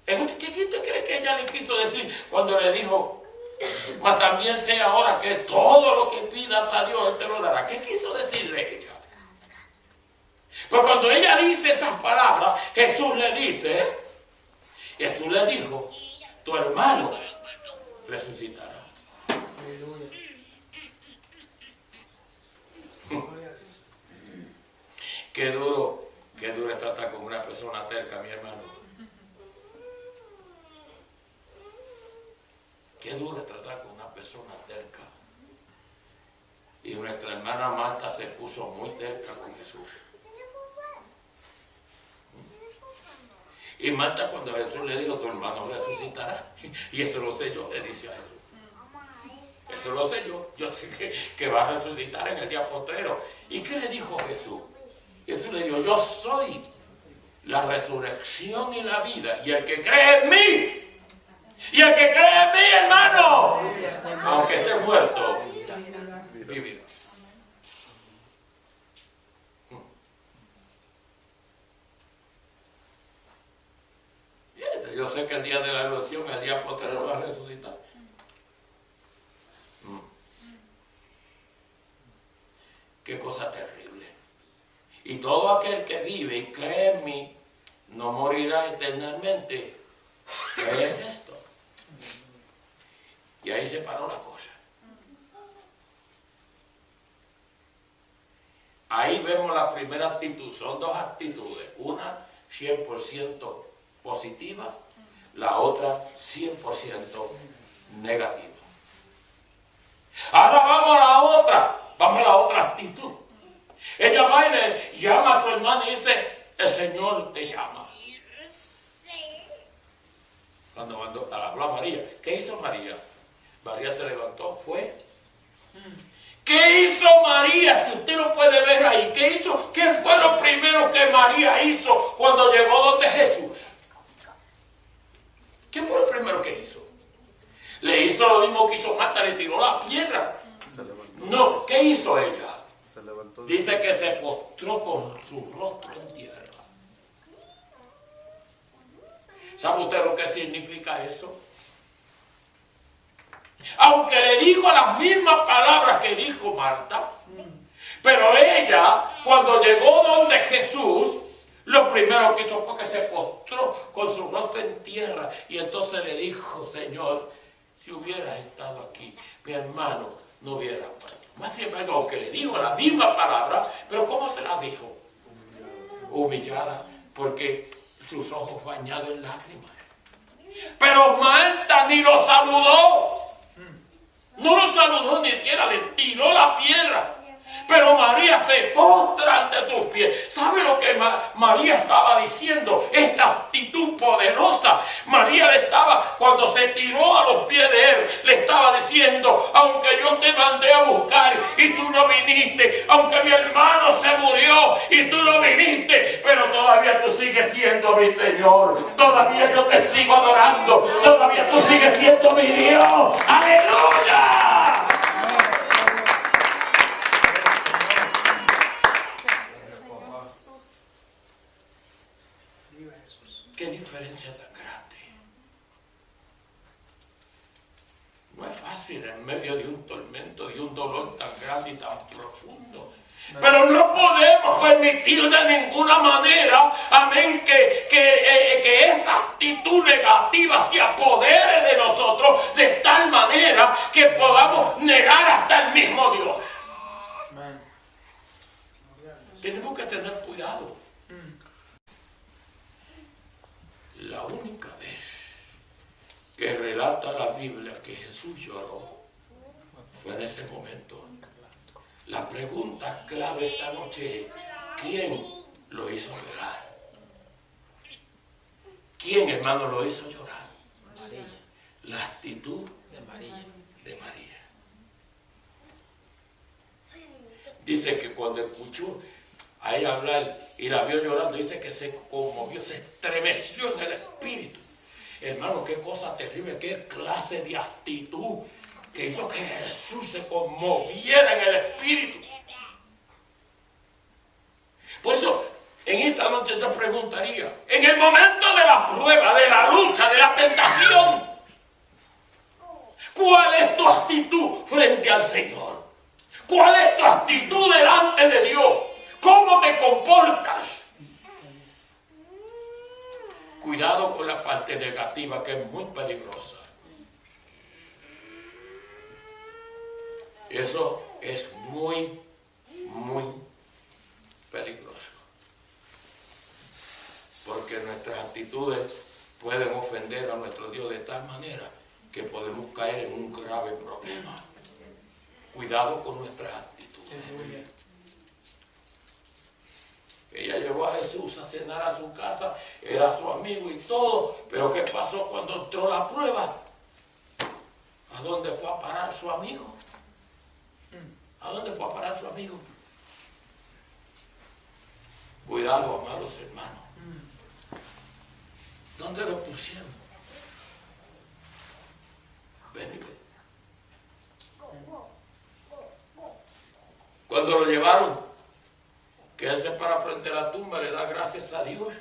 ¿Qué usted cree que ella le quiso decir cuando le dijo: mas también sé ahora que todo lo que pidas a Dios, Él te lo dará? ¿Qué quiso decirle ella? Pues cuando ella dice esas palabras, Jesús le dijo: tu hermano resucitará. Aleluya. Qué duro es tratar con una persona terca, mi hermano. Qué duro es tratar con una persona terca. Y nuestra hermana Marta se puso muy terca con Jesús. Y Marta, cuando Jesús le dijo: tu hermano resucitará, y eso lo sé yo, le dice a Jesús. Eso lo sé yo sé que va a resucitar en el día postrero. ¿Y qué le dijo Jesús? Jesús le dijo: yo soy la resurrección y la vida, y el que cree en mí, y el que cree en mí, hermano, aunque esté muerto, vivirá. Yo sé que el día de la resurrección, el día postrero, va a resucitar. Qué cosa terrible. Y todo aquel que vive y cree en mí no morirá eternamente. ¿Qué es esto? Y ahí se paró la cosa. Ahí vemos la primera actitud. Son dos actitudes. Una 100% positiva, la otra 100% negativa. Ahora vamos a la otra. Vamos a la otra actitud. Ella va y le llama a su hermana y dice, el Señor te llama. Cuando mandó a la María, ¿qué hizo María? María se levantó, fue. ¿Qué hizo María? Si usted lo puede ver ahí, ¿qué hizo? ¿Qué fue lo primero que María hizo cuando llegó donde Jesús? ¿Qué fue lo primero que hizo? Le hizo lo mismo que hizo Marta, le tiró la piedra. No, ¿qué hizo ella? Se levantó. Dice que se postró con su rostro en tierra. ¿Sabe usted lo que significa eso? Aunque le dijo las mismas palabras que dijo Marta, pero ella, cuando llegó donde Jesús, lo primero que hizo fue que se postró con su rostro en tierra y entonces le dijo, Señor, si hubieras estado aquí, mi hermano no hubiera muerto. Más sin embargo, aunque le dijo la misma palabra, pero ¿cómo se la dijo? Humillada, porque sus ojos bañados en lágrimas. Pero Marta ni lo saludó. No lo saludó, ni siquiera le tiró la piedra. Pero María se postra ante tus pies. ¿Sabe lo que María estaba diciendo? Esta actitud poderosa. María le estaba, cuando se tiró a los pies de él, le estaba diciendo, aunque yo te mandé a buscar y tú no viniste, aunque mi hermano se murió y tú no viniste, pero todavía tú sigues siendo mi Señor. Todavía yo te sigo adorando. Todavía tú sigues siendo mi Dios. ¡Aleluya! Qué diferencia tan grande. No es fácil en medio de un tormento, de un dolor tan grande y tan profundo. Pero no podemos permitir de ninguna manera, amén, que esa actitud negativa se apodere de nosotros de tal manera que podamos negar hasta el mismo Dios. Tenemos que tener cuidado. La única vez que relata la Biblia que Jesús lloró fue en ese momento. La pregunta clave esta noche es, ¿quién lo hizo llorar? ¿Quién, hermano, lo hizo llorar? María. La actitud De María. de María. Dice que cuando escuchó a ella hablar y la vio llorando, dice que se conmovió, se estremeció en el espíritu. Hermano, qué cosa terrible, qué clase de actitud que hizo que Jesús se conmoviera en el espíritu. Por eso, en esta noche te preguntaría, en el momento de la prueba, de la lucha, de la tentación, ¿cuál es tu actitud frente al Señor? ¿Cuál es tu actitud delante de Dios? ¿Cómo te comportas? Cuidado con la parte negativa, que es muy peligrosa. Eso es muy, muy peligroso. Porque nuestras actitudes pueden ofender a nuestro Dios de tal manera que podemos caer en un grave problema. Cuidado con nuestras actitudes. Ella llevó a Jesús a cenar a su casa, era su amigo y todo, pero ¿qué pasó cuando entró la prueba? ¿A dónde fue a parar su amigo? ¿A dónde fue a parar su amigo? Cuidado, amados hermanos. ¿Dónde lo pusieron? Ven y ven. Cuando lo llevaron, que él se para frente a la tumba, le da gracias a Dios.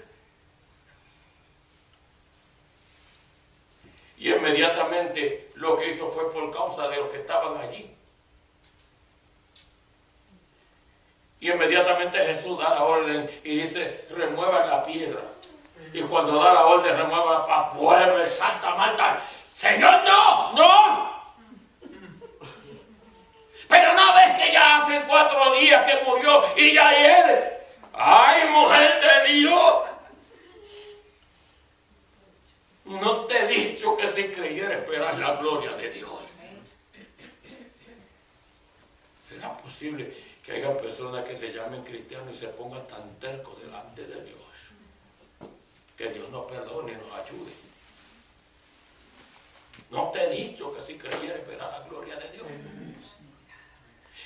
Y inmediatamente lo que hizo fue por causa de los que estaban allí. Y inmediatamente Jesús da la orden y dice, remueva la piedra. Y cuando da la orden, remueva la vuelve Santa Marta. Señor, no, no. Pero no ves que ya hace 4 días que murió y ya ayer. Ay, mujer de Dios. No te he dicho que si creyeres verás la gloria de Dios. ¿Será posible que haya personas que se llamen cristianos y se pongan tan tercos delante de Dios? Que Dios nos perdone y nos ayude. No te he dicho que si creyeres verás la gloria de Dios.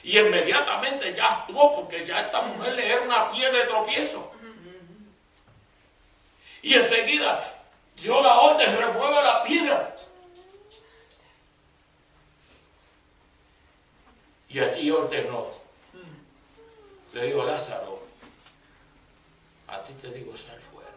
Y inmediatamente ya actuó, porque ya esta mujer le era una piedra de tropiezo. Y enseguida dio la orden, remueva la piedra. Y allí ordenó. Le dijo, Lázaro, a ti te digo, sal fuera.